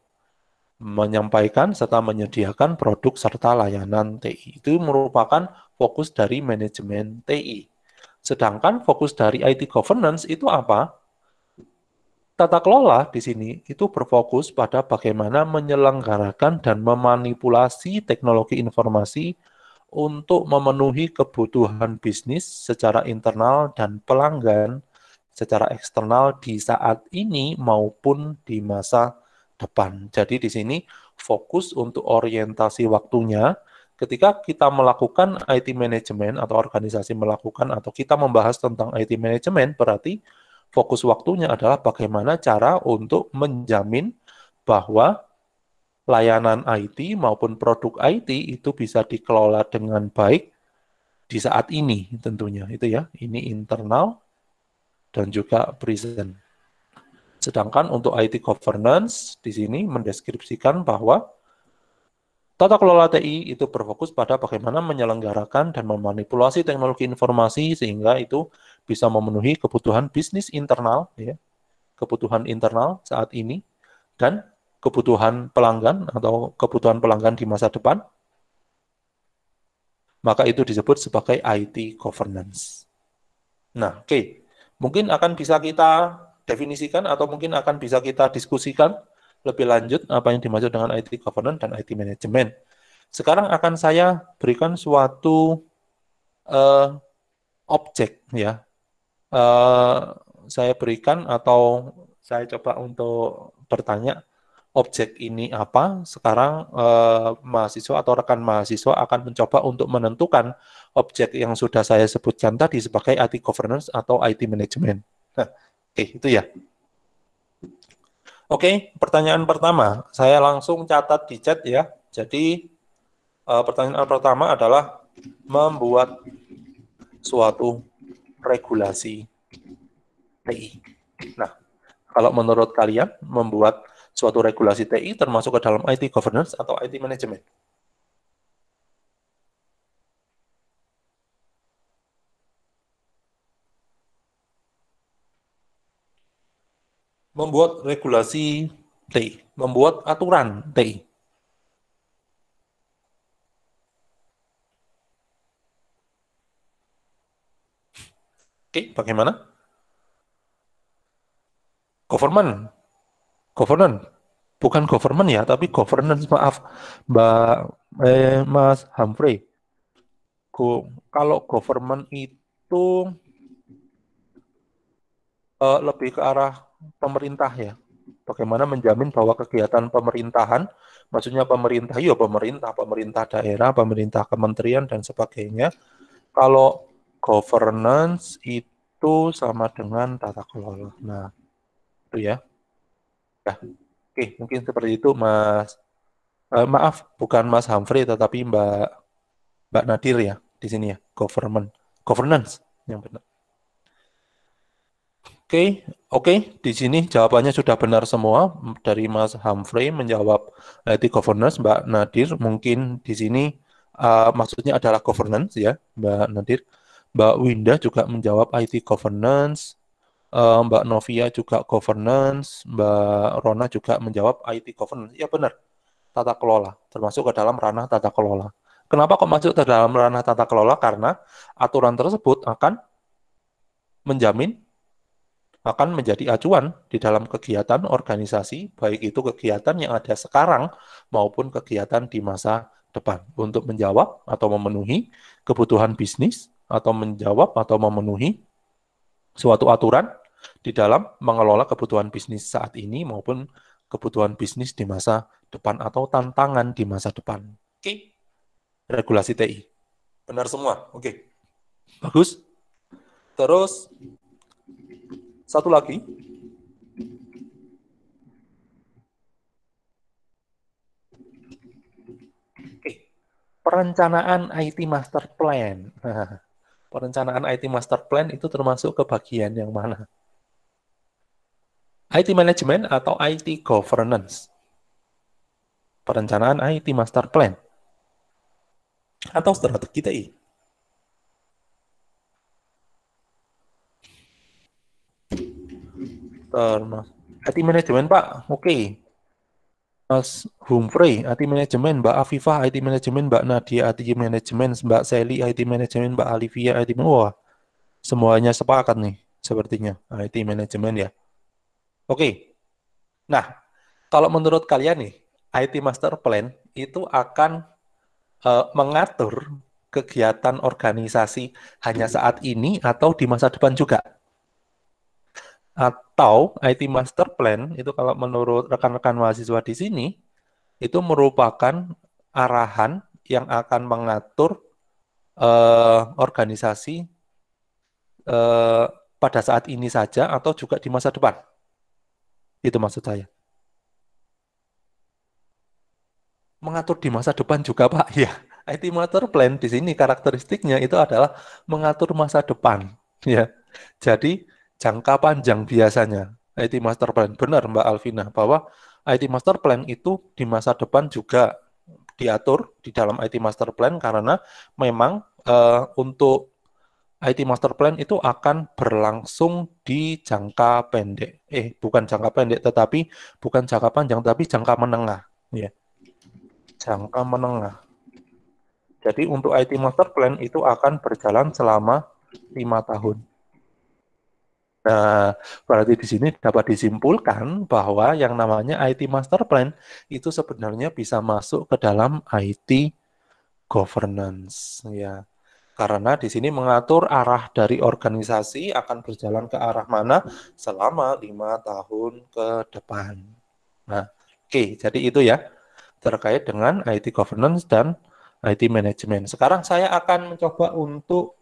menyampaikan serta menyediakan produk serta layanan TI. Itu merupakan fokus dari manajemen TI. Sedangkan fokus dari IT governance itu apa? Tata kelola di sini itu berfokus pada bagaimana menyelenggarakan dan memanipulasi teknologi informasi untuk memenuhi kebutuhan bisnis secara internal dan pelanggan secara eksternal di saat ini maupun di masa depan. Jadi di sini fokus untuk orientasi waktunya ketika kita melakukan IT management atau organisasi melakukan atau kita membahas tentang IT management berarti fokus waktunya adalah bagaimana cara untuk menjamin bahwa layanan IT maupun produk IT itu bisa dikelola dengan baik di saat ini tentunya itu ya. Ini internal dan juga present. Sedangkan untuk IT governance di sini mendeskripsikan bahwa tata kelola TI itu berfokus pada bagaimana menyelenggarakan dan memanipulasi teknologi informasi sehingga itu bisa memenuhi kebutuhan bisnis internal, ya, kebutuhan internal saat ini dan kebutuhan pelanggan atau kebutuhan pelanggan di masa depan. Maka itu disebut sebagai IT governance. Nah, oke. Mungkin akan bisa kita definisikan atau mungkin akan bisa kita diskusikan lebih lanjut apa yang dimaksud dengan IT governance dan IT management. Sekarang akan saya berikan suatu objek, ya. Saya berikan atau saya coba untuk bertanya objek ini apa. Sekarang mahasiswa atau rekan mahasiswa akan mencoba untuk menentukan objek yang sudah saya sebutkan tadi sebagai IT governance atau IT management. Nah, oke, itu ya. Oke, pertanyaan pertama, saya langsung catat di chat ya. Jadi pertanyaan pertama adalah membuat suatu regulasi TI. Nah, kalau menurut kalian membuat suatu regulasi TI termasuk ke dalam IT governance atau IT management? Membuat regulasi TI, membuat aturan TI. Oke, bagaimana? Government, governance, bukan government ya, tapi governance, maaf, Mas Humphrey. Kalau government itu lebih ke arah pemerintah ya. Bagaimana menjamin bahwa kegiatan pemerintahan, maksudnya pemerintah, ya pemerintah, pemerintah daerah, pemerintah kementerian dan sebagainya. Kalau governance itu sama dengan tata kelola. Nah, itu ya. Ya, oke, mungkin seperti itu, Mas. Maaf, bukan Mas Humphrey, tetapi Mbak Nadir ya di sini ya. Governance yang benar. Oke, oke, di sini jawabannya sudah benar semua dari Mas Humphrey menjawab IT governance, Mbak Nadir mungkin di sini maksudnya adalah governance ya, Mbak Nadir. Mbak Winda juga menjawab IT governance, Mbak Novia juga governance, Mbak Rona juga menjawab IT governance. Ya benar, tata kelola, termasuk ke dalam ranah tata kelola. Kenapa kok masuk ke dalam ranah tata kelola? Karena aturan tersebut menjamin akan menjadi acuan di dalam kegiatan organisasi, baik itu kegiatan yang ada sekarang maupun kegiatan di masa depan, untuk menjawab atau memenuhi kebutuhan bisnis, atau menjawab atau memenuhi suatu aturan di dalam mengelola kebutuhan bisnis saat ini maupun kebutuhan bisnis di masa depan atau tantangan di masa depan. Oke, regulasi TI. Benar semua. Oke, bagus. Terus satu lagi, perencanaan IT Master Plan. Nah, perencanaan IT Master Plan itu termasuk ke bagian yang mana? IT Management atau IT Governance? Perencanaan IT Master Plan atau strategi TI? Termasuk IT Management, Pak. Oke. Mas Humphrey, IT Management, Mbak Afifah, IT Management, Mbak Nadia, IT Management, Mbak Sally, IT Management, Mbak Alivia, IT Management. Wah, semuanya sepakat nih, sepertinya. IT Management ya. Oke. Nah, kalau menurut kalian nih, IT Master Plan itu akan mengatur kegiatan organisasi hanya saat ini atau di masa depan juga? Atau IT Master Plan itu kalau menurut rekan-rekan mahasiswa di sini, itu merupakan arahan yang akan mengatur organisasi eh, pada saat ini saja atau juga di masa depan. Itu maksud saya. Mengatur di masa depan juga, Pak. Ya, IT Master Plan di sini karakteristiknya itu adalah mengatur masa depan. Ya, jadi jangka panjang biasanya. IT Master Plan. Benar Mbak Alvina, bahwa IT Master Plan itu di masa depan juga diatur di dalam IT Master Plan karena memang untuk IT Master Plan itu akan berlangsung di jangka pendek. Bukan jangka pendek, tetapi bukan jangka panjang, tapi jangka menengah. Ya, jangka menengah. Jadi untuk IT Master Plan itu akan berjalan selama 5 tahun. Nah, berarti di sini dapat disimpulkan bahwa yang namanya IT Master Plan itu sebenarnya bisa masuk ke dalam IT governance, ya. Karena di sini mengatur arah dari organisasi akan berjalan ke arah mana selama 5 tahun ke depan. Nah, oke, jadi itu ya terkait dengan IT governance dan IT management. Sekarang saya akan mencoba untuk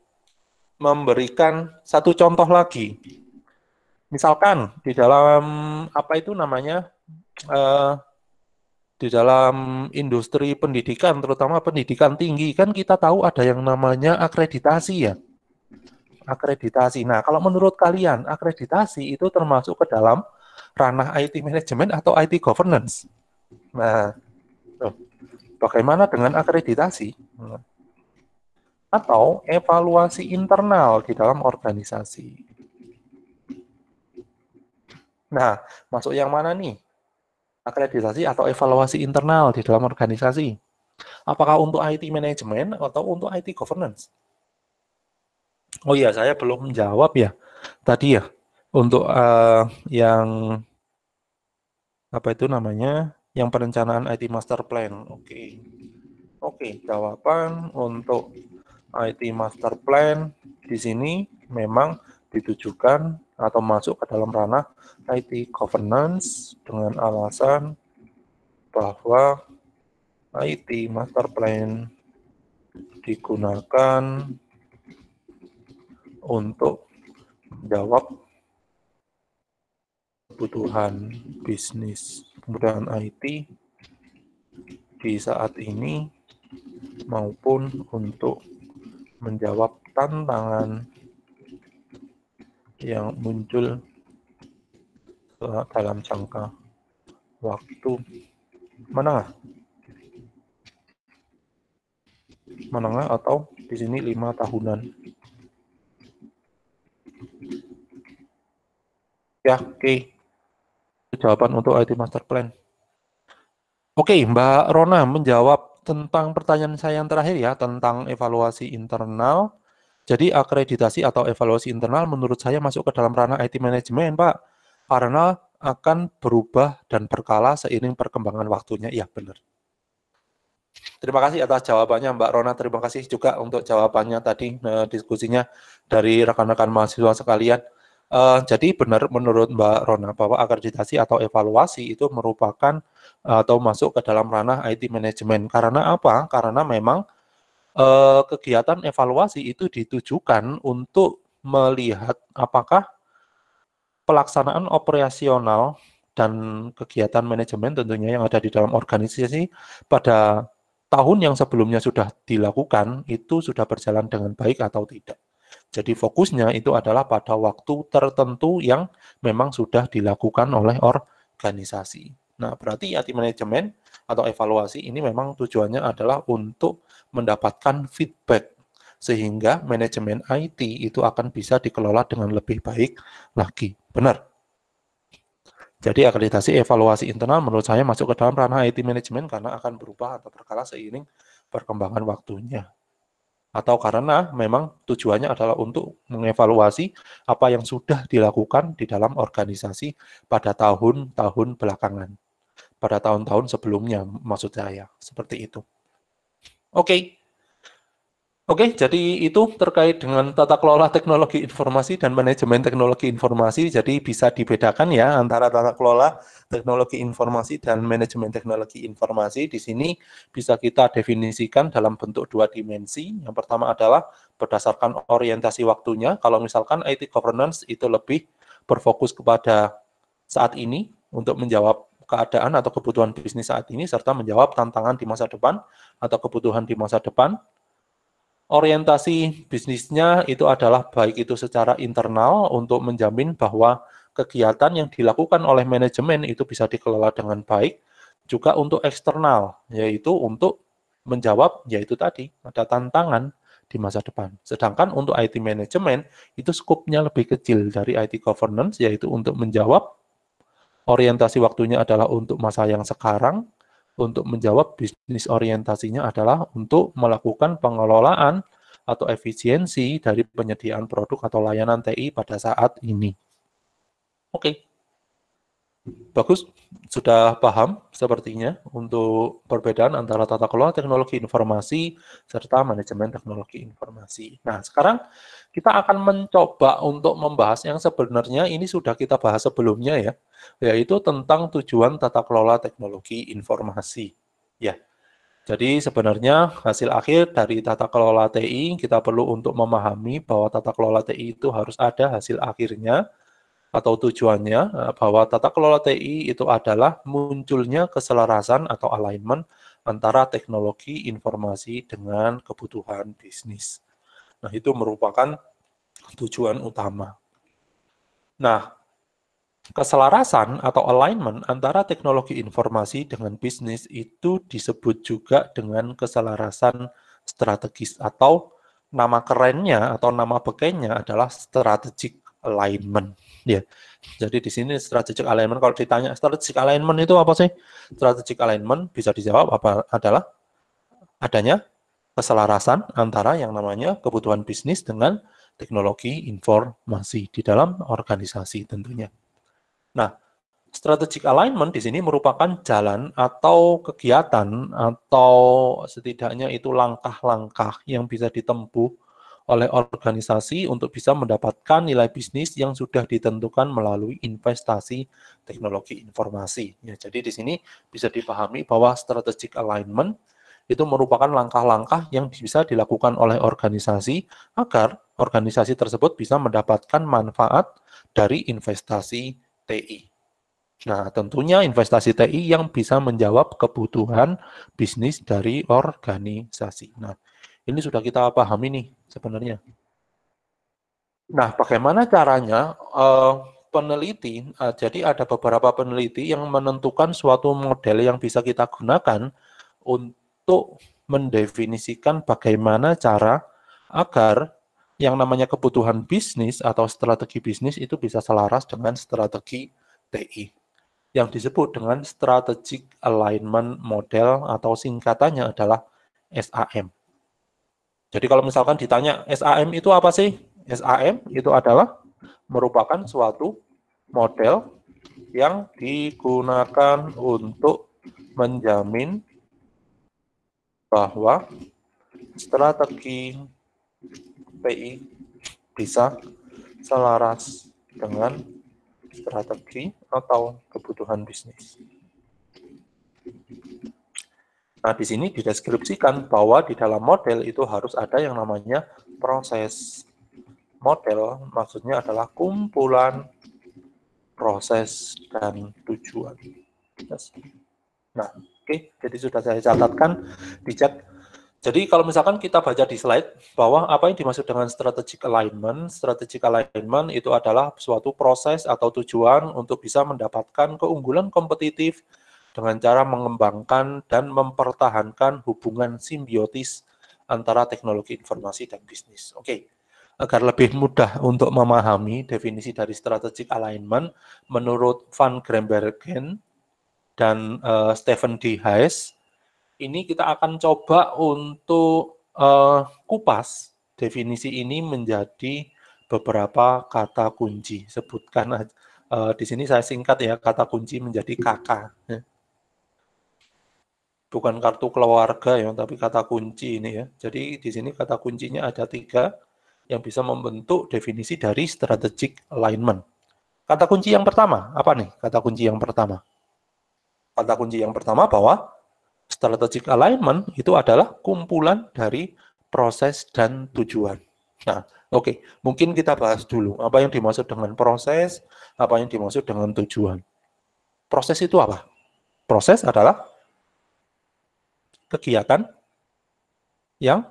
memberikan satu contoh lagi. Misalkan di dalam apa itu namanya eh, di dalam industri pendidikan, terutama pendidikan tinggi, kan kita tahu ada yang namanya akreditasi ya. Akreditasi. Nah, kalau menurut kalian, akreditasi itu termasuk ke dalam ranah IT management atau IT governance? Nah, bagaimana dengan akreditasi? Atau evaluasi internal di dalam organisasi? Nah, masuk yang mana nih? Akreditasi atau evaluasi internal di dalam organisasi? Apakah untuk IT management atau untuk IT governance? Oh iya, saya belum menjawab ya. Tadi ya, untuk yang apa itu namanya? Yang perencanaan IT Master Plan. Oke. Oke, jawaban untuk IT Master Plan di sini memang ditujukan atau masuk ke dalam ranah IT Governance dengan alasan bahwa IT Master Plan digunakan untuk menjawab kebutuhan bisnis, kebutuhan IT di saat ini maupun untuk menjawab tantangan yang muncul dalam jangka waktu menengah atau di sini 5 tahunan. Ya, oke. Jawaban untuk IT Master Plan. Oke, Mbak Rona menjawab tentang pertanyaan saya yang terakhir ya, tentang evaluasi internal. Jadi akreditasi atau evaluasi internal menurut saya masuk ke dalam ranah IT manajemen, Pak. Karena akan berubah dan berkala seiring perkembangan waktunya. Iya, benar. Terima kasih atas jawabannya Mbak Rona. Terima kasih juga untuk jawabannya tadi, diskusinya dari rekan-rekan mahasiswa sekalian. Jadi benar menurut Mbak Rona bahwa akreditasi atau evaluasi itu merupakan atau masuk ke dalam ranah IT manajemen. Karena apa? Karena memang kegiatan evaluasi itu ditujukan untuk melihat apakah pelaksanaan operasional dan kegiatan manajemen tentunya yang ada di dalam organisasi pada tahun yang sebelumnya sudah dilakukan itu sudah berjalan dengan baik atau tidak. Jadi fokusnya itu adalah pada waktu tertentu yang memang sudah dilakukan oleh organisasi. Nah, berarti IT manajemen atau evaluasi ini memang tujuannya adalah untuk mendapatkan feedback sehingga manajemen IT itu akan bisa dikelola dengan lebih baik lagi. Benar. Jadi akreditasi evaluasi internal menurut saya masuk ke dalam ranah IT manajemen karena akan berubah atau berkala seiring perkembangan waktunya. Atau karena memang tujuannya adalah untuk mengevaluasi apa yang sudah dilakukan di dalam organisasi pada tahun-tahun belakangan. Pada tahun-tahun sebelumnya maksud saya, seperti itu. Oke. Oke, jadi itu terkait dengan tata kelola teknologi informasi dan manajemen teknologi informasi. Jadi bisa dibedakan ya antara tata kelola teknologi informasi dan manajemen teknologi informasi. Di sini bisa kita definisikan dalam bentuk 2 dimensi. Yang pertama adalah berdasarkan orientasi waktunya. Kalau misalkan IT governance itu lebih berfokus kepada saat ini untuk menjawab keadaan atau kebutuhan bisnis saat ini serta menjawab tantangan di masa depan atau kebutuhan di masa depan. Orientasi bisnisnya itu adalah baik itu secara internal untuk menjamin bahwa kegiatan yang dilakukan oleh manajemen itu bisa dikelola dengan baik, juga untuk eksternal, yaitu untuk menjawab, yaitu tadi, ada tantangan di masa depan. Sedangkan untuk IT manajemen, itu skupnya lebih kecil dari IT governance, yaitu untuk menjawab, orientasi waktunya adalah untuk masa yang sekarang, untuk menjawab bisnis orientasinya adalah untuk melakukan pengelolaan atau efisiensi dari penyediaan produk atau layanan TI pada saat ini. Oke, bagus. Sudah paham sepertinya untuk perbedaan antara tata kelola teknologi informasi serta manajemen teknologi informasi. Nah, sekarang kita akan mencoba untuk membahas yang sebenarnya ini sudah kita bahas sebelumnya ya, yaitu tentang tujuan tata kelola teknologi informasi. Ya, jadi sebenarnya hasil akhir dari tata kelola TI kita perlu untuk memahami bahwa tata kelola TI itu harus ada hasil akhirnya atau tujuannya bahwa tata kelola TI itu adalah munculnya keselarasan atau alignment antara teknologi informasi dengan kebutuhan bisnis. Nah, itu merupakan tujuan utama. Nah, keselarasan atau alignment antara teknologi informasi dengan bisnis itu disebut juga dengan keselarasan strategis atau nama kerennya atau nama bekennya adalah strategic alignment. Ya, jadi di sini strategic alignment, kalau ditanya strategic alignment itu apa sih? Strategic alignment bisa dijawab apa adalah adanya keselarasan antara yang namanya kebutuhan bisnis dengan teknologi informasi di dalam organisasi tentunya. Nah, strategic alignment di sini merupakan jalan atau kegiatan atau setidaknya itu langkah-langkah yang bisa ditempuh oleh organisasi untuk bisa mendapatkan nilai bisnis yang sudah ditentukan melalui investasi teknologi informasi. Ya, jadi di sini bisa dipahami bahwa strategic alignment itu merupakan langkah-langkah yang bisa dilakukan oleh organisasi agar organisasi tersebut bisa mendapatkan manfaat dari investasi TI. Nah, tentunya investasi TI yang bisa menjawab kebutuhan bisnis dari organisasi. Nah, ini sudah kita pahami nih sebenarnya. Nah, bagaimana caranya peneliti, jadi ada beberapa peneliti yang menentukan suatu model yang bisa kita gunakan untuk mendefinisikan bagaimana cara agar yang namanya kebutuhan bisnis atau strategi bisnis itu bisa selaras dengan strategi TI yang disebut dengan Strategic Alignment Model atau singkatannya adalah SAM. Jadi kalau misalkan ditanya SAM itu apa sih? SAM itu adalah merupakan suatu model yang digunakan untuk menjamin bahwa strategi PI bisa selaras dengan strategi atau kebutuhan bisnis. Nah, di sini dideskripsikan bahwa di dalam model itu harus ada yang namanya proses. Model maksudnya adalah kumpulan proses dan tujuan. Nah, oke, jadi sudah saya catatkan, dicek. Jadi kalau misalkan kita baca di slide bahwa apa yang dimaksud dengan strategic alignment itu adalah suatu proses atau tujuan untuk bisa mendapatkan keunggulan kompetitif dengan cara mengembangkan dan mempertahankan hubungan simbiotis antara teknologi informasi dan bisnis. Oke, agar lebih mudah untuk memahami definisi dari strategic alignment, menurut Van Grimbergen dan Stephen D. Hayes, ini kita akan coba untuk kupas definisi ini menjadi beberapa kata kunci. Sebutkan di sini saya singkat ya, kata kunci menjadi KK. Bukan kartu keluarga ya, tapi kata kunci ini ya. Jadi di sini kata kuncinya ada 3 yang bisa membentuk definisi dari strategic alignment. Kata kunci yang pertama, apa nih kata kunci yang pertama? Kata kunci yang pertama bahwa strategic alignment itu adalah kumpulan dari proses dan tujuan. Nah, oke, mungkin kita bahas dulu apa yang dimaksud dengan proses, apa yang dimaksud dengan tujuan. Proses itu apa? Proses adalah kegiatan yang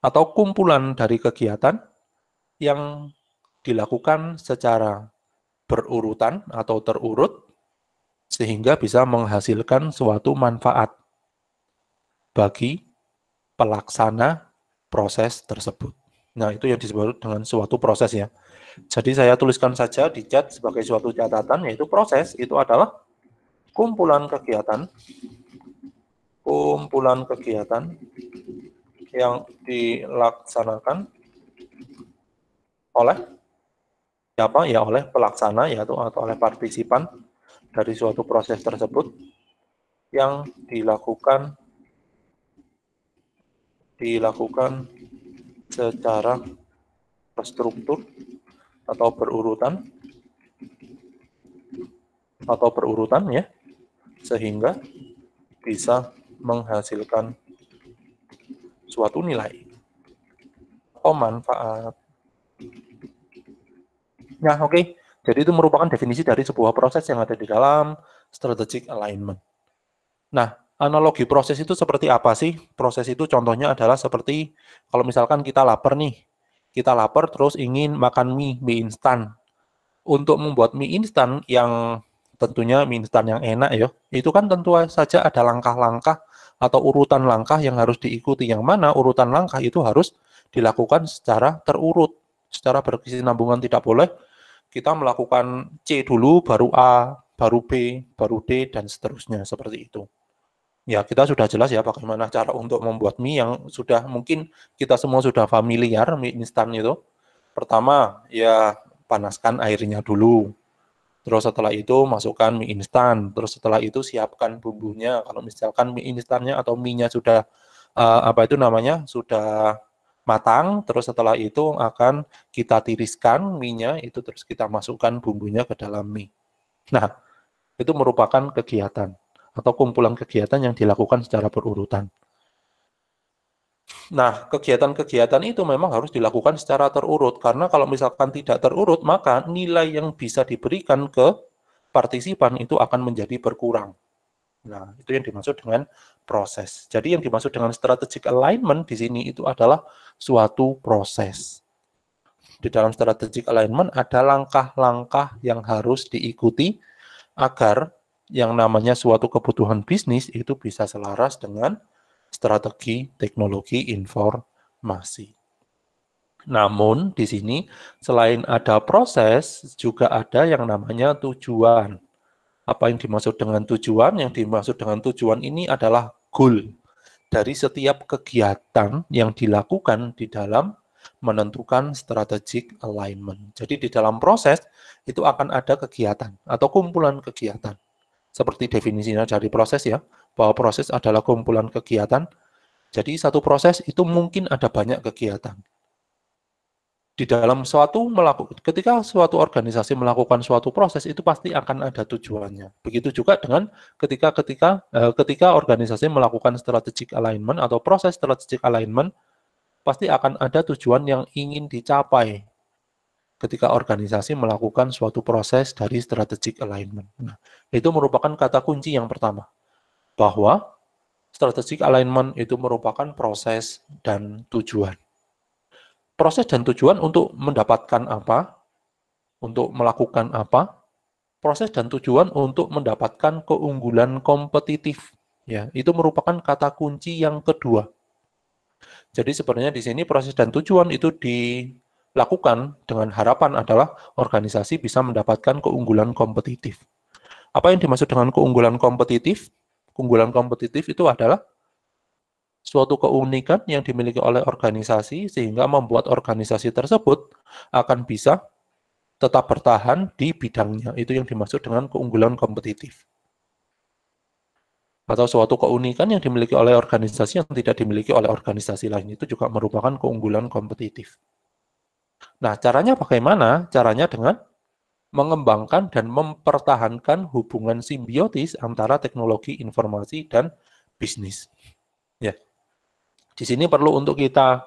atau kumpulan dari kegiatan yang dilakukan secara berurutan atau terurut sehingga bisa menghasilkan suatu manfaat bagi pelaksana proses tersebut. Nah, itu yang disebut dengan suatu proses ya. Jadi saya tuliskan saja di chat sebagai suatu catatan, yaitu proses itu adalah kumpulan kegiatan yang dilaksanakan oleh siapa? Ya oleh pelaksana yaitu atau oleh partisipan dari suatu proses tersebut yang dilakukan secara terstruktur atau berurutan ya, sehingga bisa menghasilkan suatu nilai atau manfaat. Nah, oke. Jadi itu merupakan definisi dari sebuah proses yang ada di dalam strategic alignment. Nah, analogi proses itu seperti apa sih? Proses itu contohnya adalah seperti kalau misalkan kita lapar nih. Kita lapar terus ingin makan mie instan. Untuk membuat mie instan yang tentunya mie instan yang enak ya, itu kan tentu saja ada langkah-langkah atau urutan langkah yang harus diikuti. Yang mana urutan langkah itu harus dilakukan secara terurut, secara berkesinambungan, tidak boleh kita melakukan C dulu, baru A, baru B, baru D, dan seterusnya, seperti itu. Ya, kita sudah jelas ya bagaimana cara untuk membuat mie yang sudah mungkin kita semua sudah familiar, mie instan itu. Pertama, ya panaskan airnya dulu. Terus setelah itu masukkan mie instan. Terus setelah itu siapkan bumbunya. Kalau misalkan mie instannya atau mie-nya sudah sudah matang, terus setelah itu akan kita tiriskan mie-nya, itu terus kita masukkan bumbunya ke dalam mie. Nah, itu merupakan kegiatan atau kumpulan kegiatan yang dilakukan secara berurutan. Nah, kegiatan-kegiatan itu memang harus dilakukan secara terurut, karena kalau misalkan tidak terurut, maka nilai yang bisa diberikan ke partisipan itu akan menjadi berkurang. Nah, itu yang dimaksud dengan proses. Jadi yang dimaksud dengan strategic alignment di sini itu adalah suatu proses. Di dalam strategic alignment ada langkah-langkah yang harus diikuti agar yang namanya suatu kebutuhan bisnis itu bisa selaras dengan strategi teknologi informasi. Namun di sini selain ada proses juga ada yang namanya tujuan. Apa yang dimaksud dengan tujuan? Yang dimaksud dengan tujuan ini adalah goal dari setiap kegiatan yang dilakukan di dalam menentukan strategic alignment. Jadi di dalam proses itu akan ada kegiatan atau kumpulan kegiatan. Seperti definisinya dari proses ya, bahwa proses adalah kumpulan kegiatan. Jadi satu proses itu mungkin ada banyak kegiatan. Di dalam ketika suatu organisasi melakukan suatu proses itu pasti akan ada tujuannya. Begitu juga dengan ketika organisasi melakukan strategic alignment atau proses strategic alignment, pasti akan ada tujuan yang ingin dicapai ketika organisasi melakukan suatu proses dari strategic alignment. Nah, itu merupakan kata kunci yang pertama, bahwa strategic alignment itu merupakan proses dan tujuan. Proses dan tujuan untuk mendapatkan apa, untuk melakukan apa, proses dan tujuan untuk mendapatkan keunggulan kompetitif. Ya, itu merupakan kata kunci yang kedua. Jadi sebenarnya di sini proses dan tujuan itu dilakukan dengan harapan adalah organisasi bisa mendapatkan keunggulan kompetitif. Apa yang dimaksud dengan keunggulan kompetitif? Keunggulan kompetitif itu adalah suatu keunikan yang dimiliki oleh organisasi sehingga membuat organisasi tersebut akan bisa tetap bertahan di bidangnya. Itu yang dimaksud dengan keunggulan kompetitif. Atau suatu keunikan yang dimiliki oleh organisasi yang tidak dimiliki oleh organisasi lain. Itu juga merupakan keunggulan kompetitif. Nah, caranya bagaimana? Caranya dengan mengembangkan dan mempertahankan hubungan simbiotis antara teknologi informasi dan bisnis. Ya. Di sini perlu untuk kita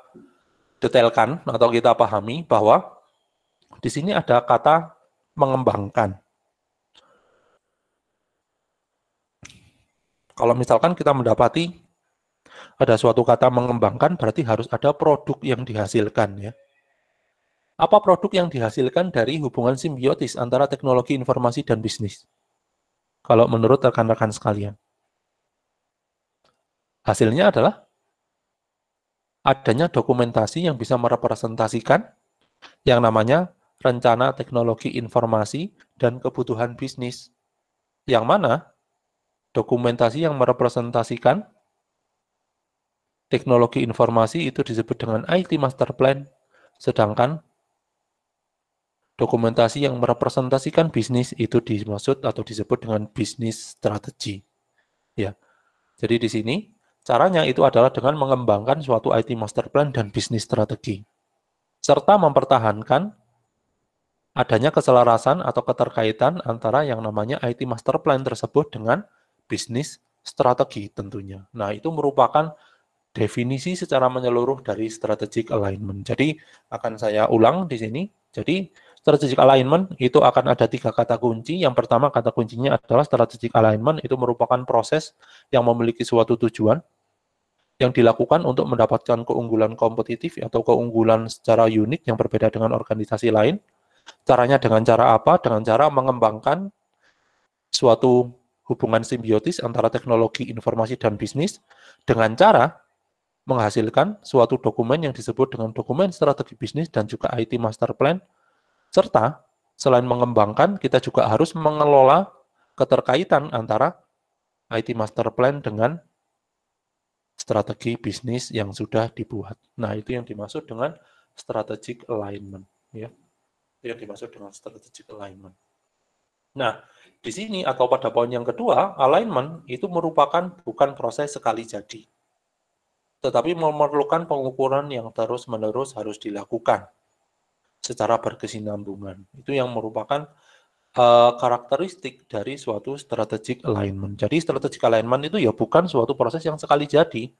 detailkan atau kita pahami bahwa di sini ada kata mengembangkan. Kalau misalkan kita mendapati ada suatu kata mengembangkan, berarti harus ada produk yang dihasilkan ya. Apa produk yang dihasilkan dari hubungan simbiotis antara teknologi informasi dan bisnis? Kalau menurut rekan-rekan sekalian. Hasilnya adalah adanya dokumentasi yang bisa merepresentasikan yang namanya rencana teknologi informasi dan kebutuhan bisnis. Yang mana dokumentasi yang merepresentasikan teknologi informasi itu disebut dengan IT Master Plan, sedangkan dokumentasi yang merepresentasikan bisnis itu dimaksud atau disebut dengan bisnis strategi. Ya, jadi di sini caranya itu adalah dengan mengembangkan suatu IT Master Plan dan bisnis strategi, serta mempertahankan adanya keselarasan atau keterkaitan antara yang namanya IT Master Plan tersebut dengan bisnis strategi tentunya. Nah, itu merupakan definisi secara menyeluruh dari strategic alignment. Jadi, akan saya ulang di sini. Jadi, strategic alignment itu akan ada 3 kata kunci. Yang pertama, kata kuncinya adalah strategic alignment itu merupakan proses yang memiliki suatu tujuan yang dilakukan untuk mendapatkan keunggulan kompetitif atau keunggulan secara unik yang berbeda dengan organisasi lain. Caranya dengan cara apa? Dengan cara mengembangkan suatu hubungan simbiotis antara teknologi, informasi, dan bisnis dengan cara menghasilkan suatu dokumen yang disebut dengan dokumen strategi bisnis dan juga IT Master Plan, serta selain mengembangkan, kita juga harus mengelola keterkaitan antara IT Master Plan dengan strategi bisnis yang sudah dibuat. Nah, itu yang dimaksud dengan strategic alignment. Ya. Itu yang dimaksud dengan strategic alignment. Nah, di sini atau pada poin yang kedua, alignment itu merupakan bukan proses sekali jadi, tetapi memerlukan pengukuran yang terus-menerus harus dilakukan secara berkesinambungan. Itu yang merupakan karakteristik dari suatu strategic alignment. Jadi strategic alignment itu ya bukan suatu proses yang sekali jadi,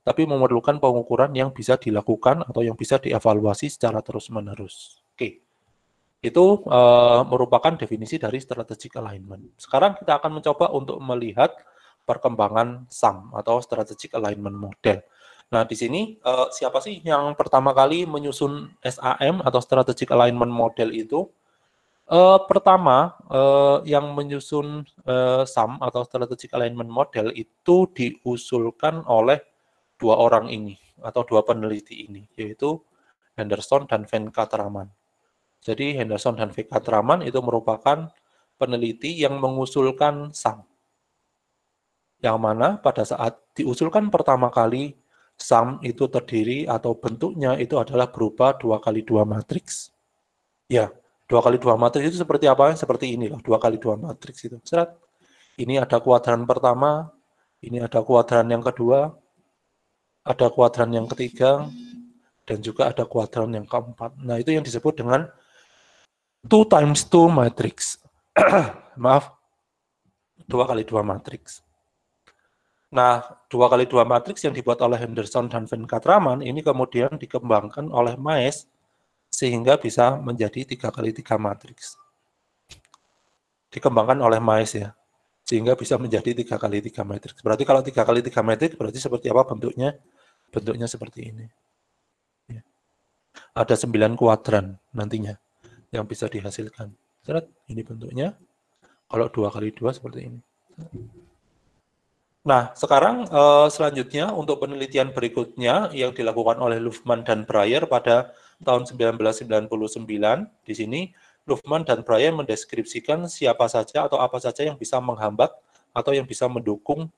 tapi memerlukan pengukuran yang bisa dilakukan atau yang bisa dievaluasi secara terus-menerus. Oke. Itu merupakan definisi dari strategic alignment. Sekarang kita akan mencoba untuk melihat perkembangan SAM atau strategic alignment model. Nah, di sini siapa sih yang pertama kali menyusun SAM atau strategic alignment model itu? Pertama, yang menyusun SAM atau strategic alignment model itu diusulkan oleh 2 orang ini atau 2 peneliti ini, yaitu Henderson dan Venkatraman. Jadi Henderson dan Venkatraman itu merupakan peneliti yang mengusulkan SAM. Yang mana pada saat diusulkan pertama kali, SAM itu terdiri atau bentuknya itu adalah berupa 2x2 matriks. Ya, 2x2 matriks itu seperti apa? Seperti ini loh, 2x2 matriks itu. Serat. Ini ada kuadran pertama, ini ada kuadran yang kedua, ada kuadran yang ketiga, dan juga ada kuadran yang keempat. Nah, itu yang disebut dengan 2x2 matrix. Maaf, 2x2 matriks. Nah, 2x2 matriks yang dibuat oleh Henderson dan Venkatraman ini kemudian dikembangkan oleh Maes sehingga bisa menjadi 3x3 matriks. Dikembangkan oleh Maes ya, sehingga bisa menjadi 3x3 matriks. Berarti kalau 3x3 matriks berarti seperti apa bentuknya? Bentuknya seperti ini. Ya. Ada 9 kuadran nantinya yang bisa dihasilkan. Ini bentuknya. Kalau 2x2 seperti ini. Nah, sekarang selanjutnya untuk penelitian berikutnya yang dilakukan oleh Luhmann dan Breyer pada tahun 1999, di sini Luhmann dan Breyer mendeskripsikan siapa saja atau apa saja yang bisa menghambat atau yang bisa mendukung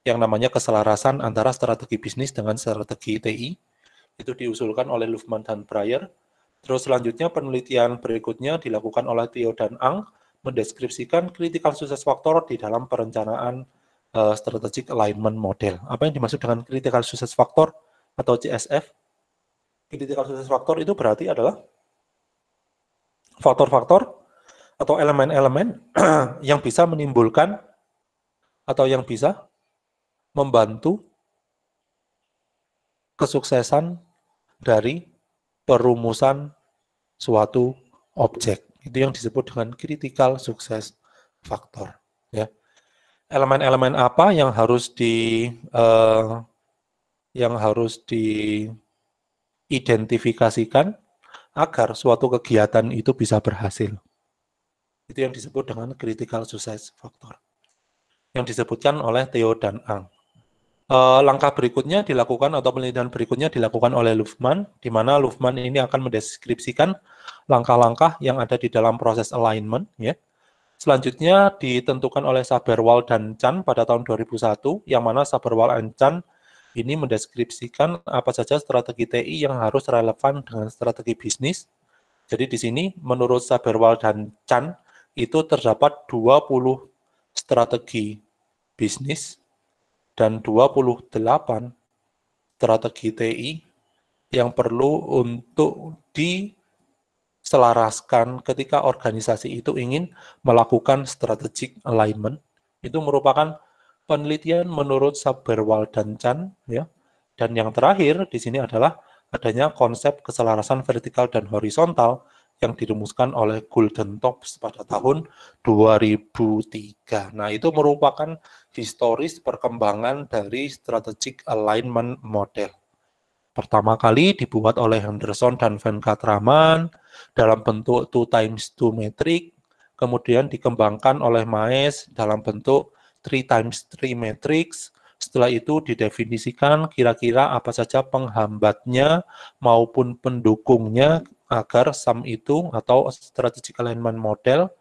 yang namanya keselarasan antara strategi bisnis dengan strategi TI. Itu diusulkan oleh Luhmann dan Breyer. Terus selanjutnya penelitian berikutnya dilakukan oleh Theo dan Ang mendeskripsikan critical success factor di dalam perencanaan strategic alignment model. Apa yang dimaksud dengan critical success factor atau CSF? Critical success factor itu berarti adalah faktor-faktor atau elemen-elemen yang bisa menimbulkan atau yang bisa membantu kesuksesan dari perumusan suatu objek. Itu yang disebut dengan critical success factor. Ya. Elemen-elemen apa yang harus diidentifikasikan agar suatu kegiatan itu bisa berhasil. Itu yang disebut dengan critical success factor, yang disebutkan oleh Theo dan Ang. Langkah berikutnya dilakukan atau penelitian berikutnya dilakukan oleh Luhmann, di mana Luhmann ini akan mendeskripsikan langkah-langkah yang ada di dalam proses alignment. Ya. Selanjutnya ditentukan oleh Saberwal dan Chan pada tahun 2001, yang mana Saberwal dan Chan ini mendeskripsikan apa saja strategi TI yang harus relevan dengan strategi bisnis. Jadi di sini menurut Saberwal dan Chan itu terdapat 20 strategi bisnis dan 28 strategi TI yang perlu untuk diselaraskan ketika organisasi itu ingin melakukan strategic alignment. Itu merupakan penelitian menurut Saberwal dan Chan, ya. Dan yang terakhir di sini adalah adanya konsep keselarasan vertikal dan horizontal yang dirumuskan oleh Golden Tops pada tahun 2003. Nah, itu merupakan historis perkembangan dari strategic alignment model. Pertama kali dibuat oleh Henderson dan Venkatraman dalam bentuk 2x2 metric, kemudian dikembangkan oleh Maes dalam bentuk 3x3 matrix. Setelah itu didefinisikan kira-kira apa saja penghambatnya maupun pendukungnya agar SAM itu atau Strategic Alignment Model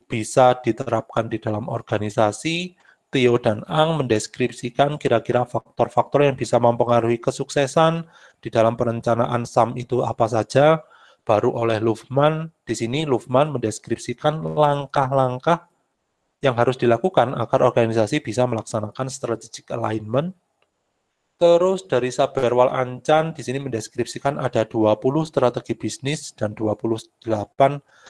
bisa diterapkan di dalam organisasi. Theo dan Ang mendeskripsikan kira-kira faktor-faktor yang bisa mempengaruhi kesuksesan di dalam perencanaan SAM itu apa saja. Baru oleh Luhmann, di sini Luhmann mendeskripsikan langkah-langkah yang harus dilakukan agar organisasi bisa melaksanakan strategic alignment. Terus dari Saberwal Ancan di sini mendeskripsikan ada 20 strategi bisnis dan 28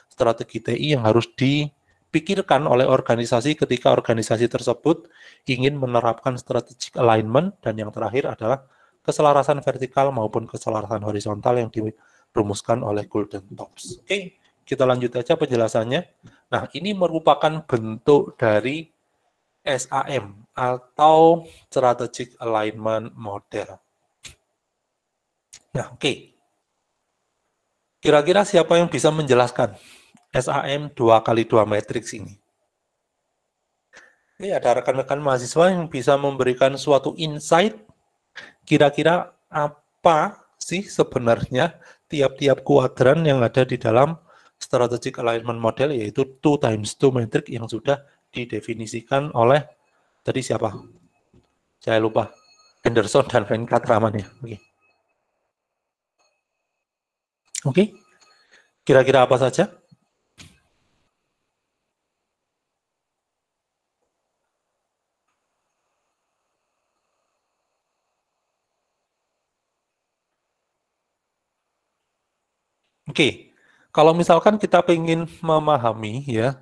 strategi TI yang harus dipikirkan oleh organisasi ketika organisasi tersebut ingin menerapkan strategic alignment, dan yang terakhir adalah keselarasan vertikal maupun keselarasan horizontal yang dirumuskan oleh Golden Tops. Oke, kita lanjut aja penjelasannya. Nah, ini merupakan bentuk dari SAM atau Strategic Alignment Model. Nah, oke. Kira-kira siapa yang bisa menjelaskan SAM 2x2 matrix ini? Ini ada rekan-rekan mahasiswa yang bisa memberikan suatu insight, kira-kira apa sih sebenarnya tiap-tiap kuadran yang ada di dalam Strategic Alignment Model, yaitu 2x2 matrix yang sudah didefinisikan oleh tadi siapa? Saya lupa. Henderson dan Venkatraman ya. Oke. Oke. Kira-kira apa saja? Oke. Kalau misalkan kita ingin memahami ya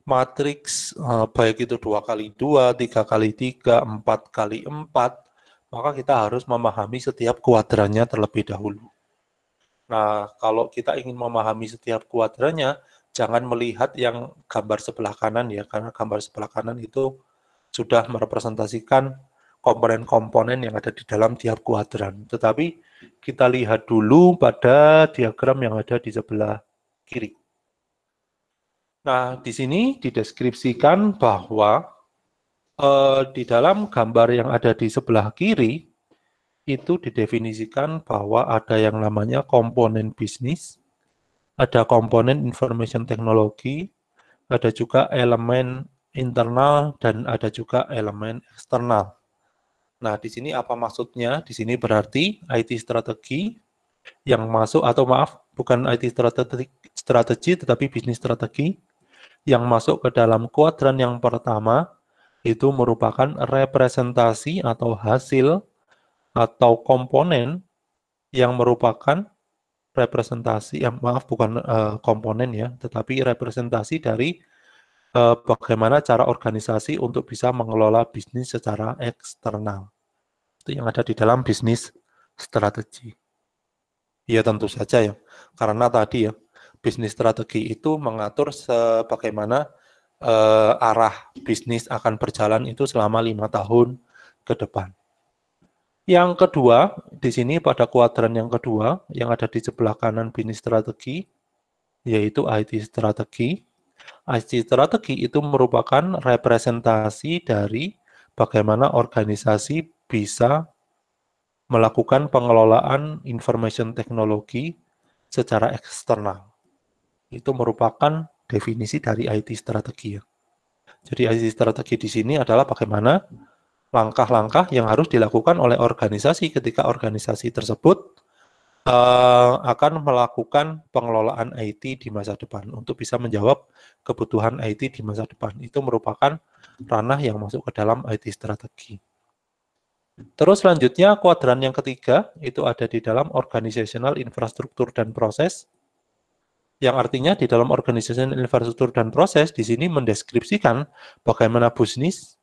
matriks baik itu 2x2, 3x3, 4x4, maka kita harus memahami setiap kuadrannya terlebih dahulu. Nah, kalau kita ingin memahami setiap kuadrannya, jangan melihat yang gambar sebelah kanan ya, karena gambar sebelah kanan itu sudah merepresentasikan komponen-komponen yang ada di dalam tiap kuadran. Tetapi kita lihat dulu pada diagram yang ada di sebelah kiri. Nah, di sini dideskripsikan bahwa di dalam gambar yang ada di sebelah kiri, itu didefinisikan bahwa ada yang namanya komponen bisnis, ada komponen information technology, ada juga elemen internal, dan ada juga elemen eksternal. Nah, di sini apa maksudnya? Di sini berarti IT strategi yang masuk, atau maaf, bukan IT strategi, tetapi bisnis strategi yang masuk ke dalam kuadran yang pertama itu merupakan representasi atau hasil atau komponen yang merupakan representasi, maaf bukan komponen ya, tetapi representasi dari bagaimana cara organisasi untuk bisa mengelola bisnis secara eksternal. Itu yang ada di dalam bisnis strategi. Ya tentu saja ya, karena tadi ya, bisnis strategi itu mengatur sebagaimana arah bisnis akan berjalan itu selama 5 tahun ke depan. Yang kedua, di sini pada kuadran yang kedua, yang ada di sebelah kanan bisnis strategi, yaitu IT strategi. IT strategi itu merupakan representasi dari bagaimana organisasi bisa melakukan pengelolaan information technology secara eksternal. Itu merupakan definisi dari IT strategi ya. Jadi IT strategi di sini adalah bagaimana langkah-langkah yang harus dilakukan oleh organisasi ketika organisasi tersebut akan melakukan pengelolaan IT di masa depan untuk bisa menjawab kebutuhan IT di masa depan. Itu merupakan ranah yang masuk ke dalam IT strategi. Terus selanjutnya kuadran yang ketiga itu ada di dalam organizational infrastruktur dan proses, yang artinya di dalam organizational infrastruktur dan proses di sini mendeskripsikan bagaimana bisnis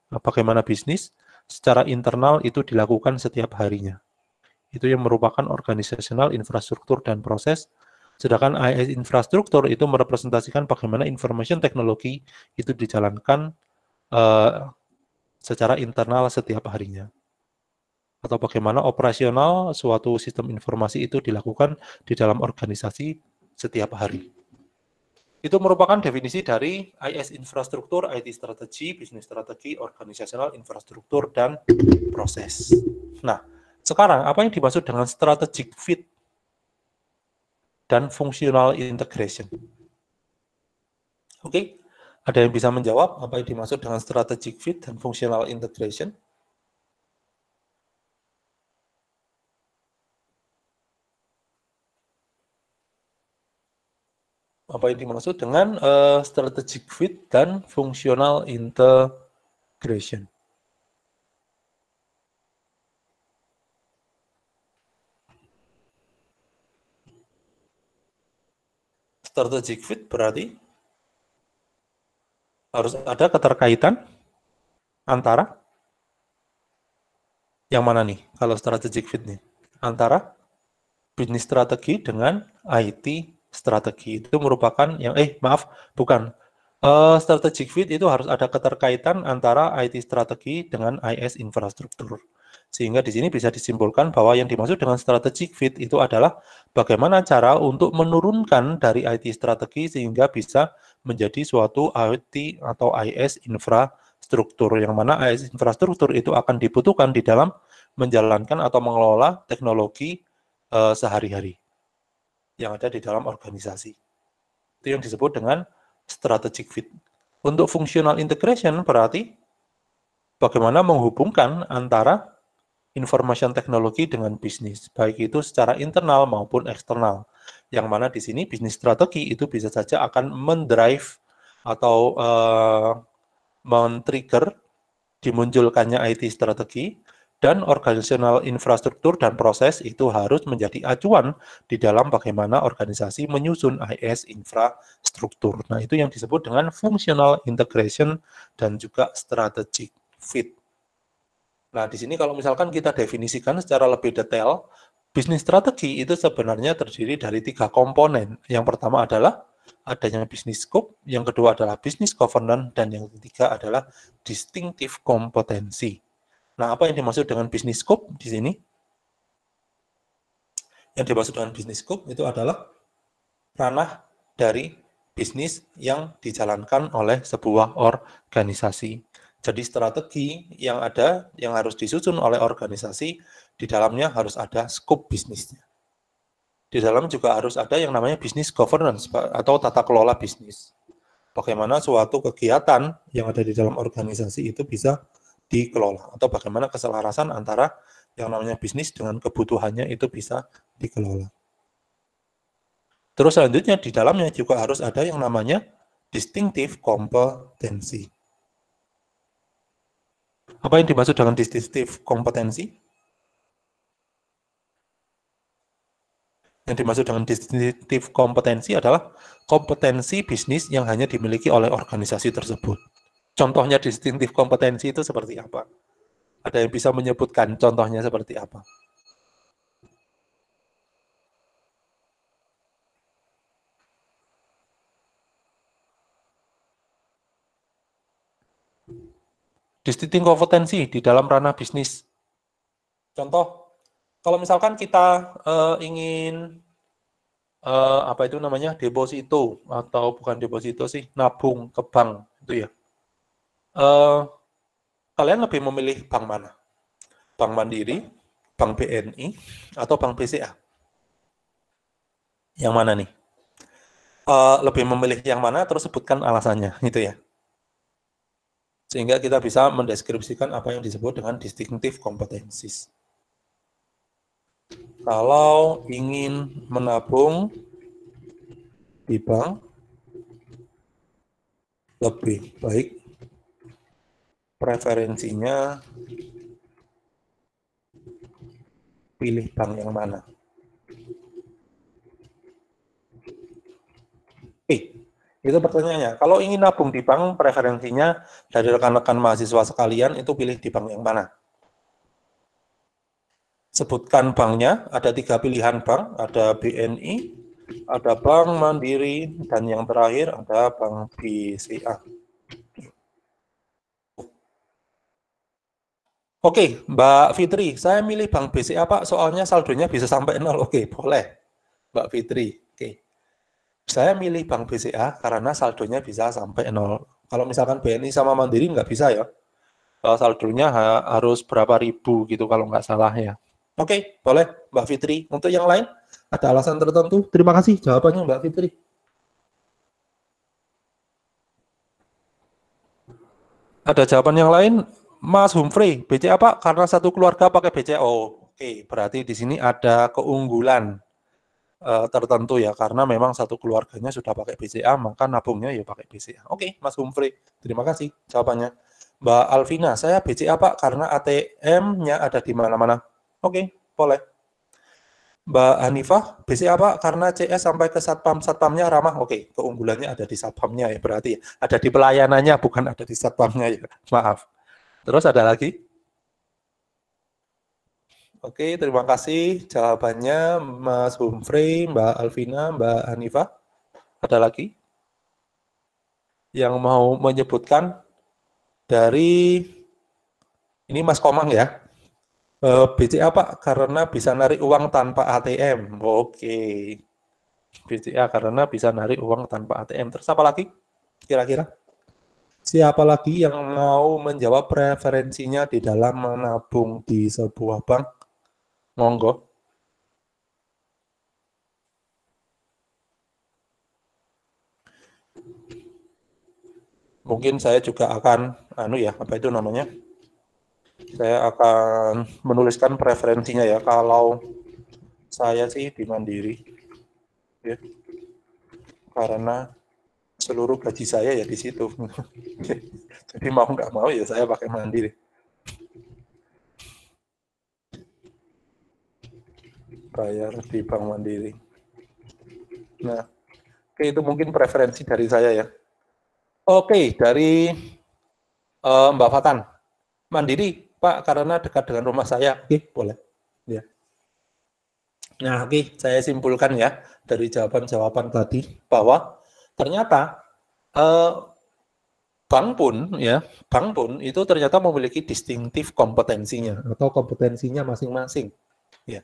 secara internal itu dilakukan setiap harinya. Itu yang merupakan organizational infrastruktur dan proses. Sedangkan IS infrastruktur itu merepresentasikan bagaimana information technology itu dijalankan secara internal setiap harinya. Atau bagaimana operasional suatu sistem informasi itu dilakukan di dalam organisasi setiap hari. Itu merupakan definisi dari IS infrastruktur, IT strategi, bisnis strategi, organizational infrastruktur, dan proses. Nah, sekarang apa yang dimaksud dengan strategic fit dan functional integration? Oke, ada yang bisa menjawab apa yang dimaksud dengan strategic fit dan functional integration? Apa yang dimaksud dengan strategic fit dan functional integration? Strategic fit berarti harus ada keterkaitan antara yang mana nih kalau strategic fit nih? Antara bisnis strategi dengan IT strategi. Itu merupakan yang maaf, bukan. Strategic fit itu harus ada keterkaitan antara IT strategi dengan IS infrastruktur. Sehingga di sini bisa disimpulkan bahwa yang dimaksud dengan strategic fit itu adalah bagaimana cara untuk menurunkan dari IT strategi sehingga bisa menjadi suatu IT atau IS infrastruktur, yang mana IS infrastruktur itu akan dibutuhkan di dalam menjalankan atau mengelola teknologi sehari-hari yang ada di dalam organisasi. Itu yang disebut dengan strategic fit. Untuk functional integration berarti bagaimana menghubungkan antara information technology dengan bisnis, baik itu secara internal maupun eksternal. Yang mana di sini bisnis strategi itu bisa saja akan mendrive atau men-trigger dimunculkannya IT strategi, dan organisasional infrastruktur dan proses itu harus menjadi acuan di dalam bagaimana organisasi menyusun IS infrastruktur. Nah, itu yang disebut dengan functional integration dan juga strategic fit. Nah, di sini kalau misalkan kita definisikan secara lebih detail, bisnis strategi itu sebenarnya terdiri dari 3 komponen. Yang pertama adalah adanya bisnis scope, yang kedua adalah bisnis governance, dan yang ketiga adalah distinctive kompetensi. Nah, apa yang dimaksud dengan bisnis scope di sini? Yang dimaksud dengan bisnis scope itu adalah ranah dari bisnis yang dijalankan oleh sebuah organisasi. Jadi strategi yang ada, yang harus disusun oleh organisasi, di dalamnya harus ada scope bisnisnya. Di dalam juga harus ada yang namanya business governance atau tata kelola bisnis. Bagaimana suatu kegiatan yang ada di dalam organisasi itu bisa dikelola, atau bagaimana keselarasan antara yang namanya bisnis dengan kebutuhannya itu bisa dikelola. Terus selanjutnya di dalamnya juga harus ada yang namanya distinctive kompetensi. Apa yang dimaksud dengan distinctive kompetensi? Yang dimaksud dengan distinctive kompetensi adalah kompetensi bisnis yang hanya dimiliki oleh organisasi tersebut. Contohnya distinctive kompetensi itu seperti apa? Ada yang bisa menyebutkan contohnya seperti apa? Distinctive kompetensi di dalam ranah bisnis. Contoh, kalau misalkan kita ingin apa itu namanya deposito atau bukan deposito sih, nabung ke bank itu ya. Kalian lebih memilih bank mana? Bank Mandiri, Bank BNI, atau Bank BCA? Yang mana nih? Lebih memilih yang mana, terus sebutkan alasannya, gitu ya. Sehingga kita bisa mendeskripsikan apa yang disebut dengan distinctive competencies. Kalau ingin menabung di bank, lebih baik preferensinya pilih bank yang mana. Itu pertanyaannya. Kalau ingin nabung di bank, preferensinya dari rekan-rekan mahasiswa sekalian itu pilih di bank yang mana? Sebutkan banknya, ada 3 pilihan bank, ada BNI, ada Bank Mandiri, dan yang terakhir ada Bank BCA. Oke, Mbak Fitri, saya milih Bank BCA Pak, soalnya saldonya bisa sampai 0. Oke, boleh, Mbak Fitri. Oke, saya milih Bank BCA karena saldonya bisa sampai 0. Kalau misalkan BNI sama Mandiri nggak bisa ya. Saldonya harus berapa ribu gitu kalau nggak salah ya. Oke, boleh Mbak Fitri. Untuk yang lain, ada alasan tertentu? Terima kasih jawabannya Mbak Fitri. Ada jawaban yang lain? Mas Humphrey, BCA Pak, karena satu keluarga pakai BCA. Oh, oke, berarti di sini ada keunggulan tertentu ya, karena memang satu keluarganya sudah pakai BCA, maka nabungnya ya pakai BCA. Oke, Mas Humphrey, terima kasih jawabannya. Mbak Alvina, saya BCA Pak, karena ATM-nya ada di mana-mana. Oke, boleh. Mbak Hanifah, BCA Pak, karena CS sampai ke satpamnya ramah. Oke, keunggulannya ada di satpamnya ya, berarti ya. Ada di pelayanannya, bukan ada di satpamnya ya. Maaf. Terus ada lagi? Oke, terima kasih jawabannya Mas Humphrey, Mbak Alvina, Mbak Hanifah. Ada lagi yang mau menyebutkan dari ini Mas Komang ya? BCA Pak, karena bisa narik uang tanpa ATM. Oke. BCA karena bisa narik uang tanpa ATM. Terus apa lagi? Kira-kira? Siapa lagi yang mau menjawab preferensinya di dalam menabung di sebuah bank? Monggo. Mungkin saya juga akan, apa itu namanya? Saya akan menuliskan preferensinya ya. Kalau saya sih di Mandiri, ya, karena seluruh gaji saya ya di situ. Jadi mau nggak mau ya saya pakai Mandiri. Bayar di Bank Mandiri. Nah, oke, itu mungkin preferensi dari saya ya. Oke, dari Mbak Fatan. Mandiri, Pak, karena dekat dengan rumah saya. Oke, boleh. Ya. Nah, oke, saya simpulkan ya dari jawaban-jawaban tadi bahwa ternyata bank pun itu ternyata memiliki distintif kompetensinya atau kompetensinya masing-masing. Ya.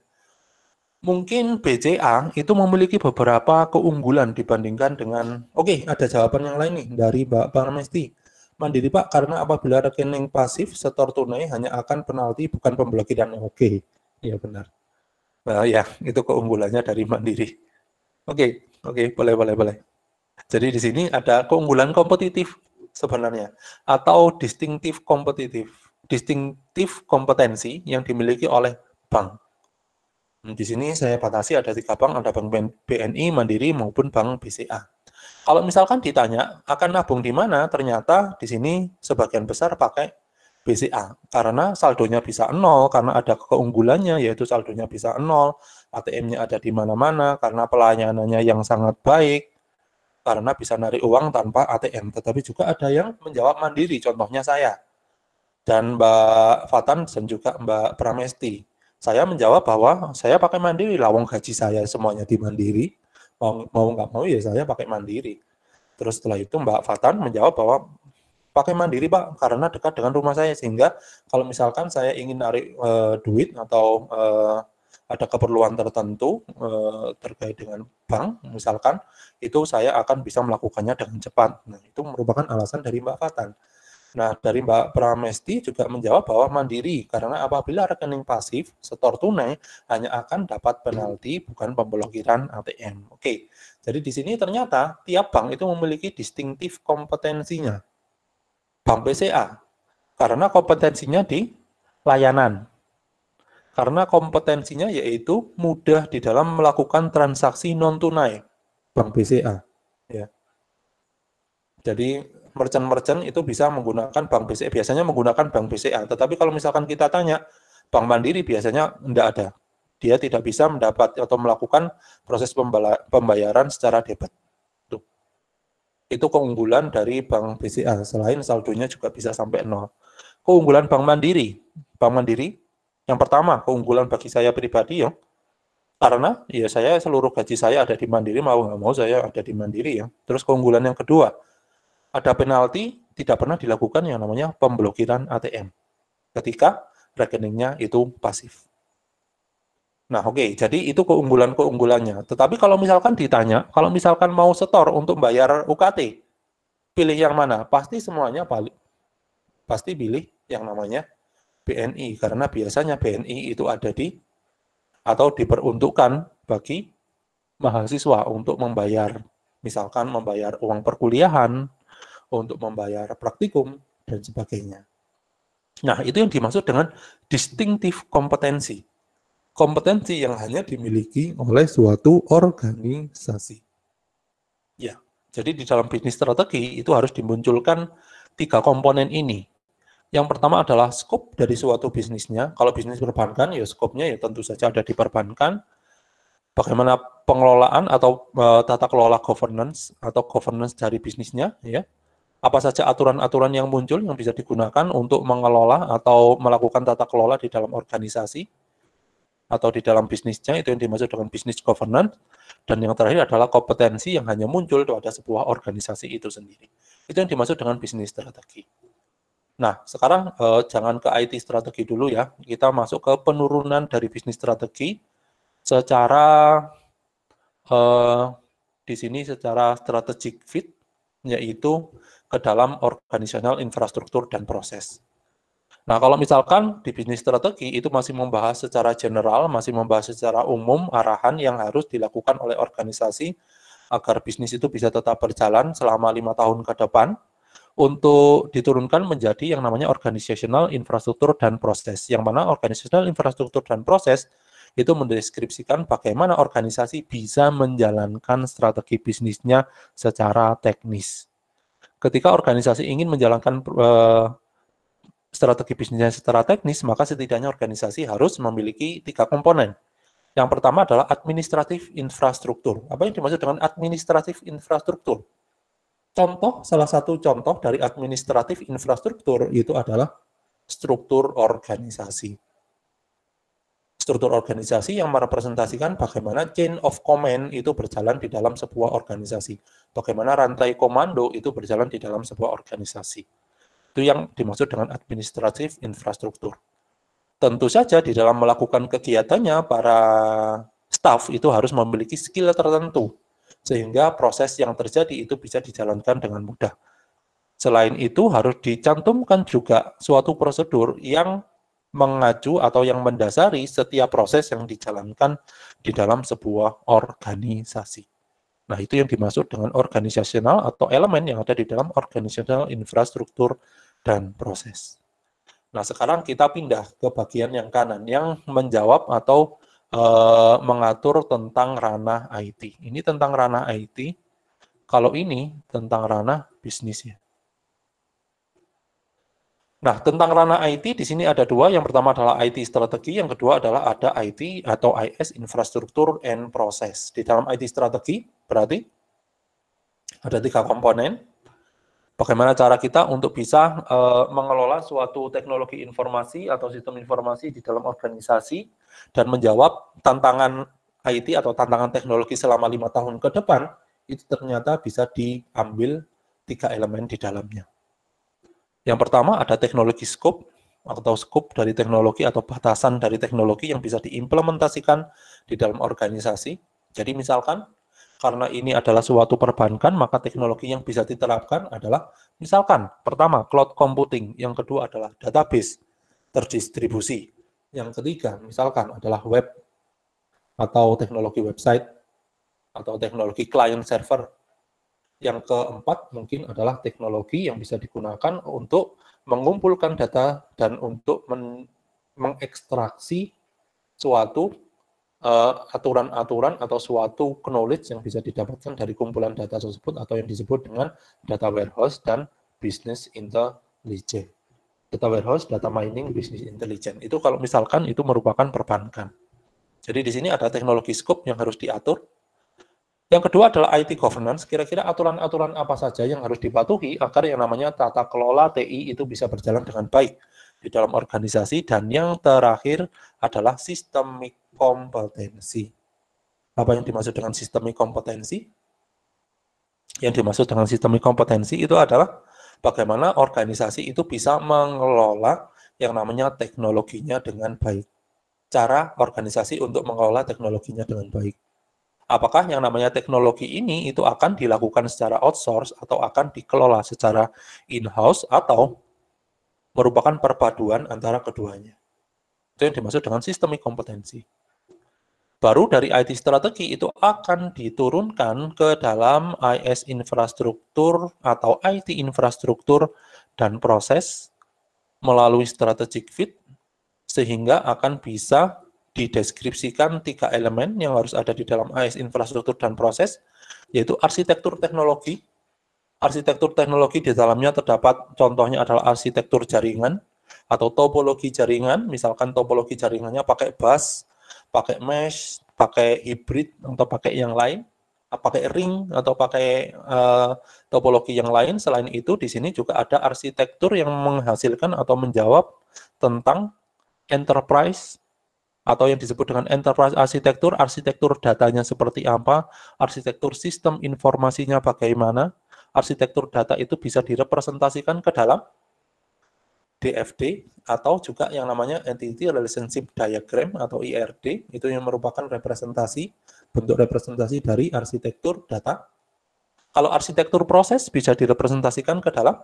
Mungkin BCA itu memiliki beberapa keunggulan dibandingkan dengan, ada jawaban yang lain nih dari Mbak Parmesti. Mandiri Pak, karena apabila rekening pasif setor tunai hanya akan penalti bukan pemblokiran. Oke, ya benar. Nah, ya, itu keunggulannya dari Mandiri. Oke, boleh. Jadi di sini ada keunggulan kompetitif sebenarnya atau distinctive kompetensi yang dimiliki oleh bank. Di sini saya batasi ada 3 bank, ada Bank BNI, Mandiri maupun Bank BCA. Kalau misalkan ditanya akan nabung di mana, ternyata di sini sebagian besar pakai BCA karena saldonya bisa 0, karena ada keunggulannya yaitu saldonya bisa 0, ATM-nya ada di mana-mana karena pelayanannya yang sangat baik, karena bisa narik uang tanpa ATM. Tetapi juga ada yang menjawab Mandiri, contohnya saya dan Mbak Fatan dan juga Mbak Pramesti. Saya menjawab bahwa saya pakai Mandiri, lawang gaji saya semuanya di Mandiri, mau nggak mau ya saya pakai Mandiri. Terus setelah itu Mbak Fatan menjawab bahwa pakai Mandiri Pak, karena dekat dengan rumah saya, sehingga kalau misalkan saya ingin narik duit atau ada keperluan tertentu terkait dengan bank, misalkan, itu saya akan bisa melakukannya dengan cepat. Nah, itu merupakan alasan dari Mbak Fatan. Nah, dari Mbak Pramesti juga menjawab bahwa mandiri, karena apabila rekening pasif, setor tunai, hanya akan dapat penalti, bukan pemblokiran ATM. Oke, jadi di sini ternyata tiap bank itu memiliki distintif kompetensinya. Bank BCA, karena kompetensinya di layanan. Karena kompetensinya yaitu mudah di dalam melakukan transaksi non-tunai. Bank BCA. Ya. Jadi merchant-merchant itu bisa menggunakan bank BCA, biasanya menggunakan bank BCA. Tetapi kalau misalkan kita tanya, Bank Mandiri biasanya tidak ada. Dia tidak bisa mendapat atau melakukan proses pembayaran secara debit. Itu keunggulan dari Bank BCA. Selain saldonya juga bisa sampai 0. Keunggulan Bank Mandiri. Bank Mandiri, yang pertama, keunggulan bagi saya pribadi ya, karena ya saya seluruh gaji saya ada di Mandiri, mau nggak mau saya ada di Mandiri ya. Terus keunggulan yang kedua, ada penalti, tidak pernah dilakukan yang namanya pemblokiran ATM ketika rekeningnya itu pasif. Nah, oke, jadi itu keunggulan-keunggulannya. Tetapi kalau misalkan ditanya, kalau misalkan mau setor untuk bayar UKT, pilih yang mana? Pasti semuanya pasti pilih yang namanya BNI, karena biasanya BNI itu ada di atau diperuntukkan bagi mahasiswa untuk membayar, misalkan membayar uang perkuliahan, untuk membayar praktikum, dan sebagainya. Nah, itu yang dimaksud dengan distinctive kompetensi. Kompetensi yang hanya dimiliki oleh suatu organisasi. Ya, jadi di dalam bisnis strategi itu harus dimunculkan 3 komponen ini. Yang pertama adalah skop dari suatu bisnisnya. Kalau bisnis perbankan, ya skopnya ya tentu saja ada di perbankan. Bagaimana pengelolaan atau tata kelola governance atau governance dari bisnisnya, ya. Apa saja aturan-aturan yang muncul yang bisa digunakan untuk mengelola atau melakukan tata kelola di dalam organisasi atau di dalam bisnisnya, itu yang dimaksud dengan business governance. Dan yang terakhir adalah kompetensi yang hanya muncul pada sebuah organisasi itu sendiri. Itu yang dimaksud dengan bisnis strategi. Nah, sekarang jangan ke IT strategi dulu ya. Kita masuk ke penurunan dari bisnis strategi secara di sini secara strategic fit, yaitu ke dalam organisasional infrastruktur dan proses. Nah, kalau misalkan di bisnis strategi itu masih membahas secara general, masih membahas secara umum arahan yang harus dilakukan oleh organisasi agar bisnis itu bisa tetap berjalan selama 5 tahun ke depan, untuk diturunkan menjadi yang namanya organisasional infrastruktur dan proses. Yang mana organisasional infrastruktur dan proses itu mendeskripsikan bagaimana organisasi bisa menjalankan strategi bisnisnya secara teknis. Ketika organisasi ingin menjalankan strategi bisnisnya secara teknis, maka setidaknya organisasi harus memiliki 3 komponen. Yang pertama adalah administratif infrastruktur. Apa yang dimaksud dengan administratif infrastruktur? Contoh, salah satu contoh dari administratif infrastruktur itu adalah struktur organisasi. Struktur organisasi yang merepresentasikan bagaimana chain of command itu berjalan di dalam sebuah organisasi. Bagaimana rantai komando itu berjalan di dalam sebuah organisasi. Itu yang dimaksud dengan administratif infrastruktur. Tentu saja di dalam melakukan kegiatannya, para staff itu harus memiliki skill tertentu, sehingga proses yang terjadi itu bisa dijalankan dengan mudah. Selain itu, harus dicantumkan juga suatu prosedur yang mengacu atau yang mendasari setiap proses yang dijalankan di dalam sebuah organisasi. Nah, itu yang dimaksud dengan organisasional atau elemen yang ada di dalam organisasional infrastruktur dan proses. Nah, sekarang kita pindah ke bagian yang kanan, yang menjawab atau mengatur tentang ranah IT. Ini tentang ranah IT, kalau ini tentang ranah bisnisnya. Nah, tentang ranah IT di sini ada 2, yang pertama adalah IT strategi, yang kedua adalah ada IT atau IS, infrastruktur and proses. Di dalam IT strategi berarti ada 3 komponen. Bagaimana cara kita untuk bisa mengelola suatu teknologi informasi atau sistem informasi di dalam organisasi dan menjawab tantangan IT atau tantangan teknologi selama 5 tahun ke depan, itu ternyata bisa diambil 3 elemen di dalamnya. Yang pertama ada teknologi scope atau scope dari teknologi atau batasan dari teknologi yang bisa diimplementasikan di dalam organisasi. Jadi misalkan karena ini adalah suatu perbankan, maka teknologi yang bisa diterapkan adalah misalkan pertama cloud computing, yang kedua adalah database terdistribusi, yang ketiga misalkan adalah web atau teknologi website atau teknologi client server. Yang keempat mungkin adalah teknologi yang bisa digunakan untuk mengumpulkan data dan untuk mengekstraksi suatu aturan-aturan atau suatu knowledge yang bisa didapatkan dari kumpulan data tersebut atau yang disebut dengan data warehouse dan business intelligence. Data warehouse, data mining, business intelligence. Itu kalau misalkan itu merupakan perbankan. Jadi di sini ada teknologi scope yang harus diatur. Yang kedua adalah IT governance, kira-kira aturan-aturan apa saja yang harus dipatuhi agar yang namanya tata kelola TI itu bisa berjalan dengan baik di dalam organisasi. Dan yang terakhir adalah sistemik kompetensi. Apa yang dimaksud dengan sistemik kompetensi? Yang dimaksud dengan sistemik kompetensi itu adalah bagaimana organisasi itu bisa mengelola yang namanya teknologinya dengan baik. Cara organisasi untuk mengelola teknologinya dengan baik. Apakah yang namanya teknologi ini itu akan dilakukan secara outsource atau akan dikelola secara in-house atau merupakan perpaduan antara keduanya. Itu yang dimaksud dengan sistemik kompetensi. Baru dari IT strategi itu akan diturunkan ke dalam IS infrastruktur atau IT infrastruktur dan proses melalui strategic fit sehingga akan bisa dideskripsikan 3 elemen yang harus ada di dalam AS infrastruktur dan proses, yaitu arsitektur teknologi. Arsitektur teknologi di dalamnya terdapat contohnya adalah arsitektur jaringan atau topologi jaringan, misalkan topologi jaringannya pakai bus, pakai mesh, pakai hybrid atau pakai yang lain, pakai ring atau pakai topologi yang lain. Selain itu di sini juga ada arsitektur yang menghasilkan atau menjawab tentang enterprise atau yang disebut dengan enterprise arsitektur, arsitektur datanya seperti apa, arsitektur sistem informasinya bagaimana, arsitektur data itu bisa direpresentasikan ke dalam DFD atau juga yang namanya Entity Relationship Diagram atau IRD, itu yang merupakan representasi, bentuk representasi dari arsitektur data. Kalau arsitektur proses bisa direpresentasikan ke dalam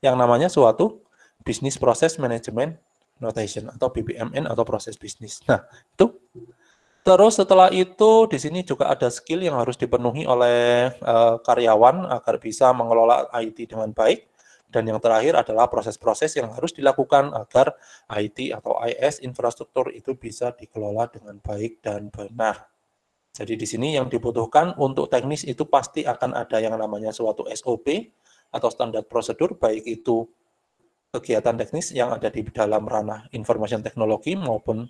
yang namanya suatu Business Process Management Notation atau BPMN atau proses bisnis. Nah, itu. Terus setelah itu di sini juga ada skill yang harus dipenuhi oleh karyawan agar bisa mengelola IT dengan baik. Dan yang terakhir adalah proses-proses yang harus dilakukan agar IT atau IS infrastruktur itu bisa dikelola dengan baik dan benar. Jadi di sini yang dibutuhkan untuk teknis itu pasti akan ada yang namanya suatu SOP atau standar prosedur, baik itu kegiatan teknis yang ada di dalam ranah information teknologi maupun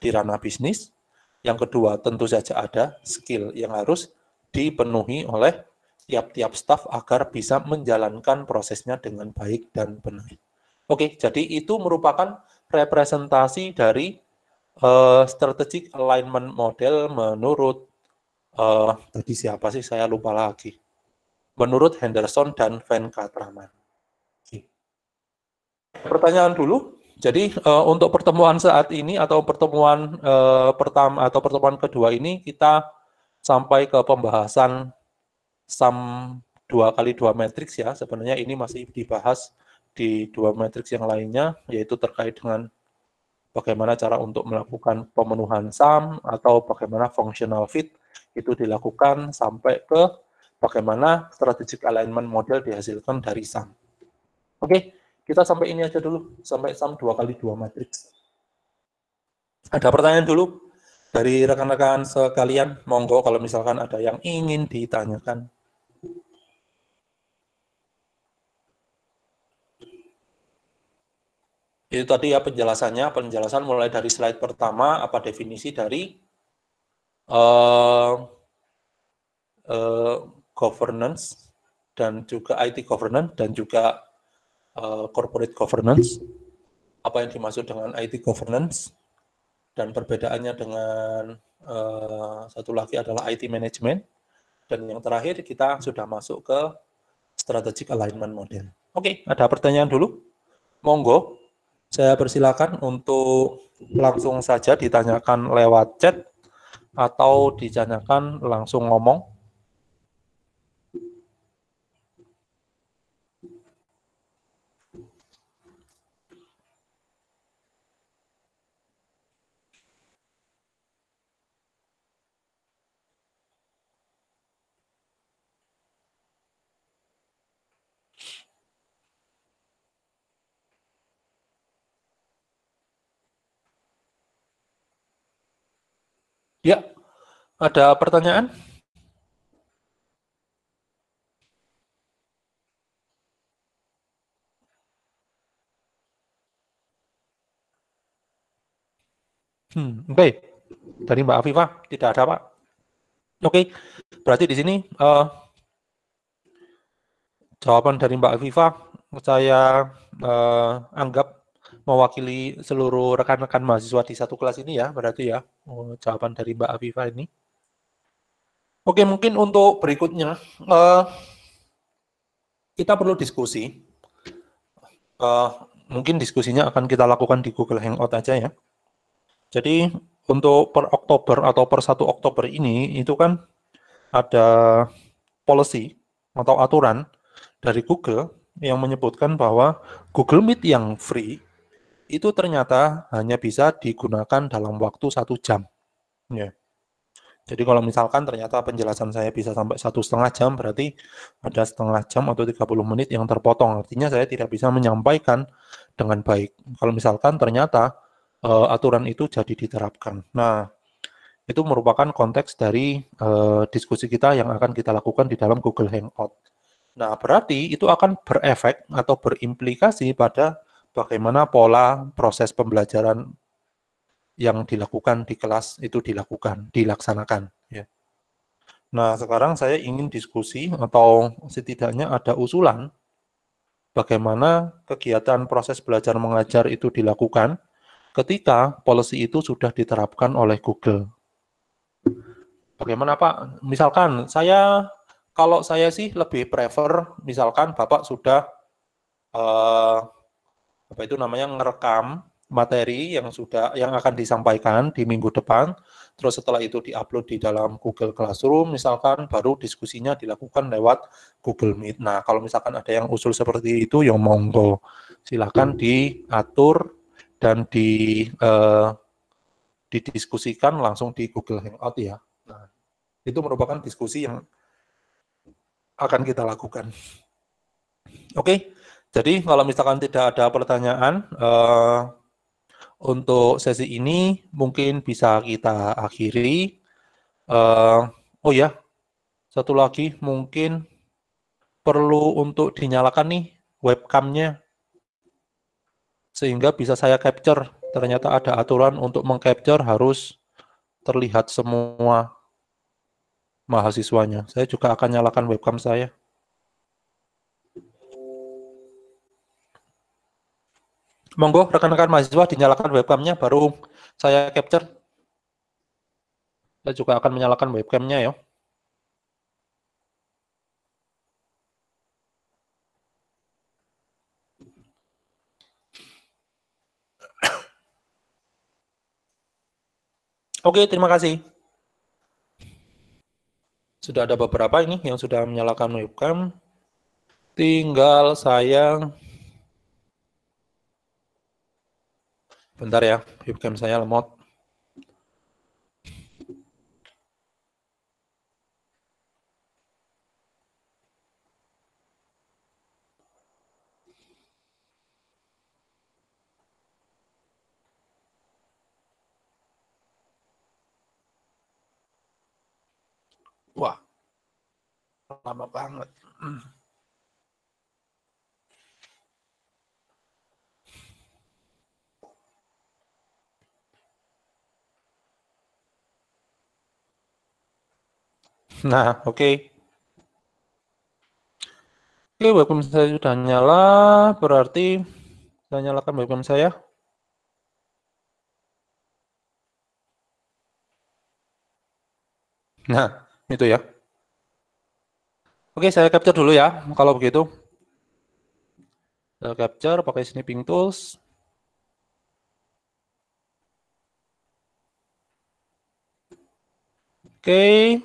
di ranah bisnis. Yang kedua, tentu saja ada skill yang harus dipenuhi oleh tiap-tiap staf agar bisa menjalankan prosesnya dengan baik dan benar. Oke, jadi itu merupakan representasi dari strategic alignment model menurut tadi siapa sih, saya lupa lagi. Menurut Henderson dan Van Katraman. Pertanyaan dulu. Jadi untuk pertemuan saat ini atau pertemuan pertama atau pertemuan kedua ini kita sampai ke pembahasan sum 2x2 matriks ya. Sebenarnya ini masih dibahas di 2 matriks yang lainnya, yaitu terkait dengan bagaimana cara untuk melakukan pemenuhan sum atau bagaimana functional fit itu dilakukan sampai ke bagaimana strategic alignment model dihasilkan dari sum. Oke. Kita sampai ini aja dulu, sampai sum 2x2 matriks. Ada pertanyaan dulu dari rekan-rekan sekalian? Monggo kalau misalkan ada yang ingin ditanyakan. Itu tadi ya penjelasan mulai dari slide pertama, apa definisi dari governance, dan juga IT governance, dan juga corporate governance. Apa yang dimaksud dengan IT governance, dan perbedaannya dengan satu lagi adalah IT management, dan yang terakhir kita sudah masuk ke strategic alignment model. Oke, ada pertanyaan dulu? Monggo, saya persilakan untuk langsung saja ditanyakan lewat chat atau ditanyakan langsung ngomong. Ya, ada pertanyaan? Oke. Dari Mbak Afifah tidak ada, Pak. Oke, berarti di sini jawaban dari Mbak Afifah saya anggap mewakili seluruh rekan-rekan mahasiswa di satu kelas ini ya, berarti ya. Jawaban dari Mbak Afifah ini. Oke, mungkin untuk berikutnya kita perlu diskusi. Eh, Mungkin diskusinya akan kita lakukan di Google Hangout aja ya. Jadi untuk per Oktober atau per 1 Oktober ini itu kan ada policy atau aturan dari Google yang menyebutkan bahwa Google Meet yang free itu ternyata hanya bisa digunakan dalam waktu 1 jam. Ya. Jadi kalau misalkan ternyata penjelasan saya bisa sampai 1,5 jam, berarti ada setengah jam atau 30 menit yang terpotong. Artinya saya tidak bisa menyampaikan dengan baik. Kalau misalkan ternyata aturan itu jadi diterapkan. Nah, itu merupakan konteks dari diskusi kita yang akan kita lakukan di dalam Google Hangout. Nah, berarti itu akan berefek atau berimplikasi pada bagaimana pola proses pembelajaran yang dilakukan di kelas itu dilaksanakan. Ya. Nah, sekarang saya ingin diskusi atau setidaknya ada usulan bagaimana kegiatan proses belajar mengajar itu dilakukan ketika policy itu sudah diterapkan oleh Google. Bagaimana Pak? Misalkan kalau saya sih lebih prefer, misalkan Bapak sudah eh, apa itu namanya ngerekam materi yang akan disampaikan di minggu depan, terus setelah itu diupload di dalam Google Classroom, misalkan baru diskusinya dilakukan lewat Google Meet. Nah, kalau misalkan ada yang usul seperti itu, ya monggo, silakan diatur dan didiskusikan langsung di Google Hangout ya. Nah, itu merupakan diskusi yang akan kita lakukan. Oke, jadi kalau misalkan tidak ada pertanyaan, untuk sesi ini mungkin bisa kita akhiri. Oh ya, satu lagi mungkin perlu untuk dinyalakan nih webcamnya sehingga bisa saya capture. Ternyata ada aturan untuk mengcapture harus terlihat semua mahasiswanya. Saya juga akan nyalakan webcam saya. Monggo rekan-rekan mahasiswa dinyalakan webcamnya baru saya capture. Saya juga akan menyalakan webcamnya ya. Oke, terima kasih. Sudah ada beberapa ini yang sudah menyalakan webcam. Tinggal saya, bentar ya, webcam saya lemot. Wah, lama banget. Nah, oke. Oke, webcam saya sudah nyala, berarti saya nyalakan webcam saya. Nah, itu ya. Oke, saya capture dulu ya, kalau begitu. Saya capture pakai snipping tools. Oke.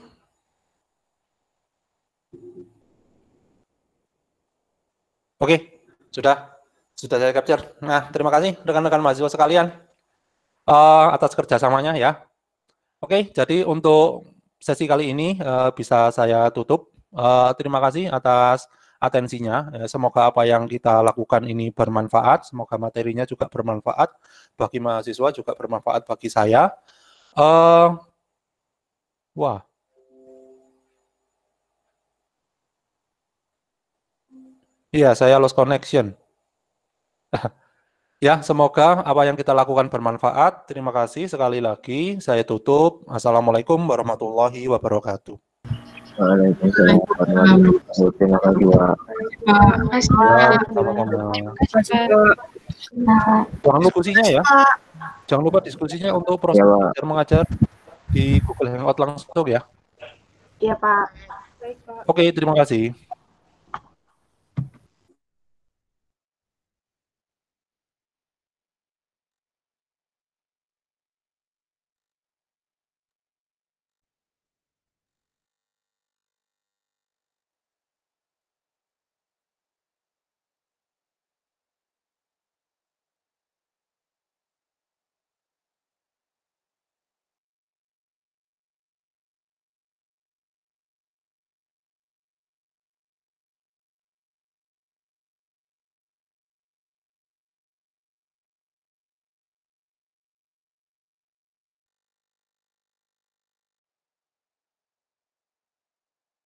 Oke, sudah saya capture. Nah, terima kasih rekan-rekan mahasiswa sekalian atas kerjasamanya ya. Oke, jadi untuk sesi kali ini bisa saya tutup. Terima kasih atas atensinya. Semoga apa yang kita lakukan ini bermanfaat. Semoga materinya juga bermanfaat bagi mahasiswa, juga bermanfaat bagi saya. Wah. Iya, saya lost connection. Ya, semoga apa yang kita lakukan bermanfaat. Terima kasih sekali lagi. Saya tutup. Assalamualaikum warahmatullahi wabarakatuh. Waalaikumsalam warahmatullahi wabarakatuh. Terima kasih, Pak. Jangan lupa diskusinya ya. Jangan lupa diskusinya untuk proses belajar mengajar di Google Hangout langsung ya. Iya, Pak. Baik, Pak. Oke, terima kasih.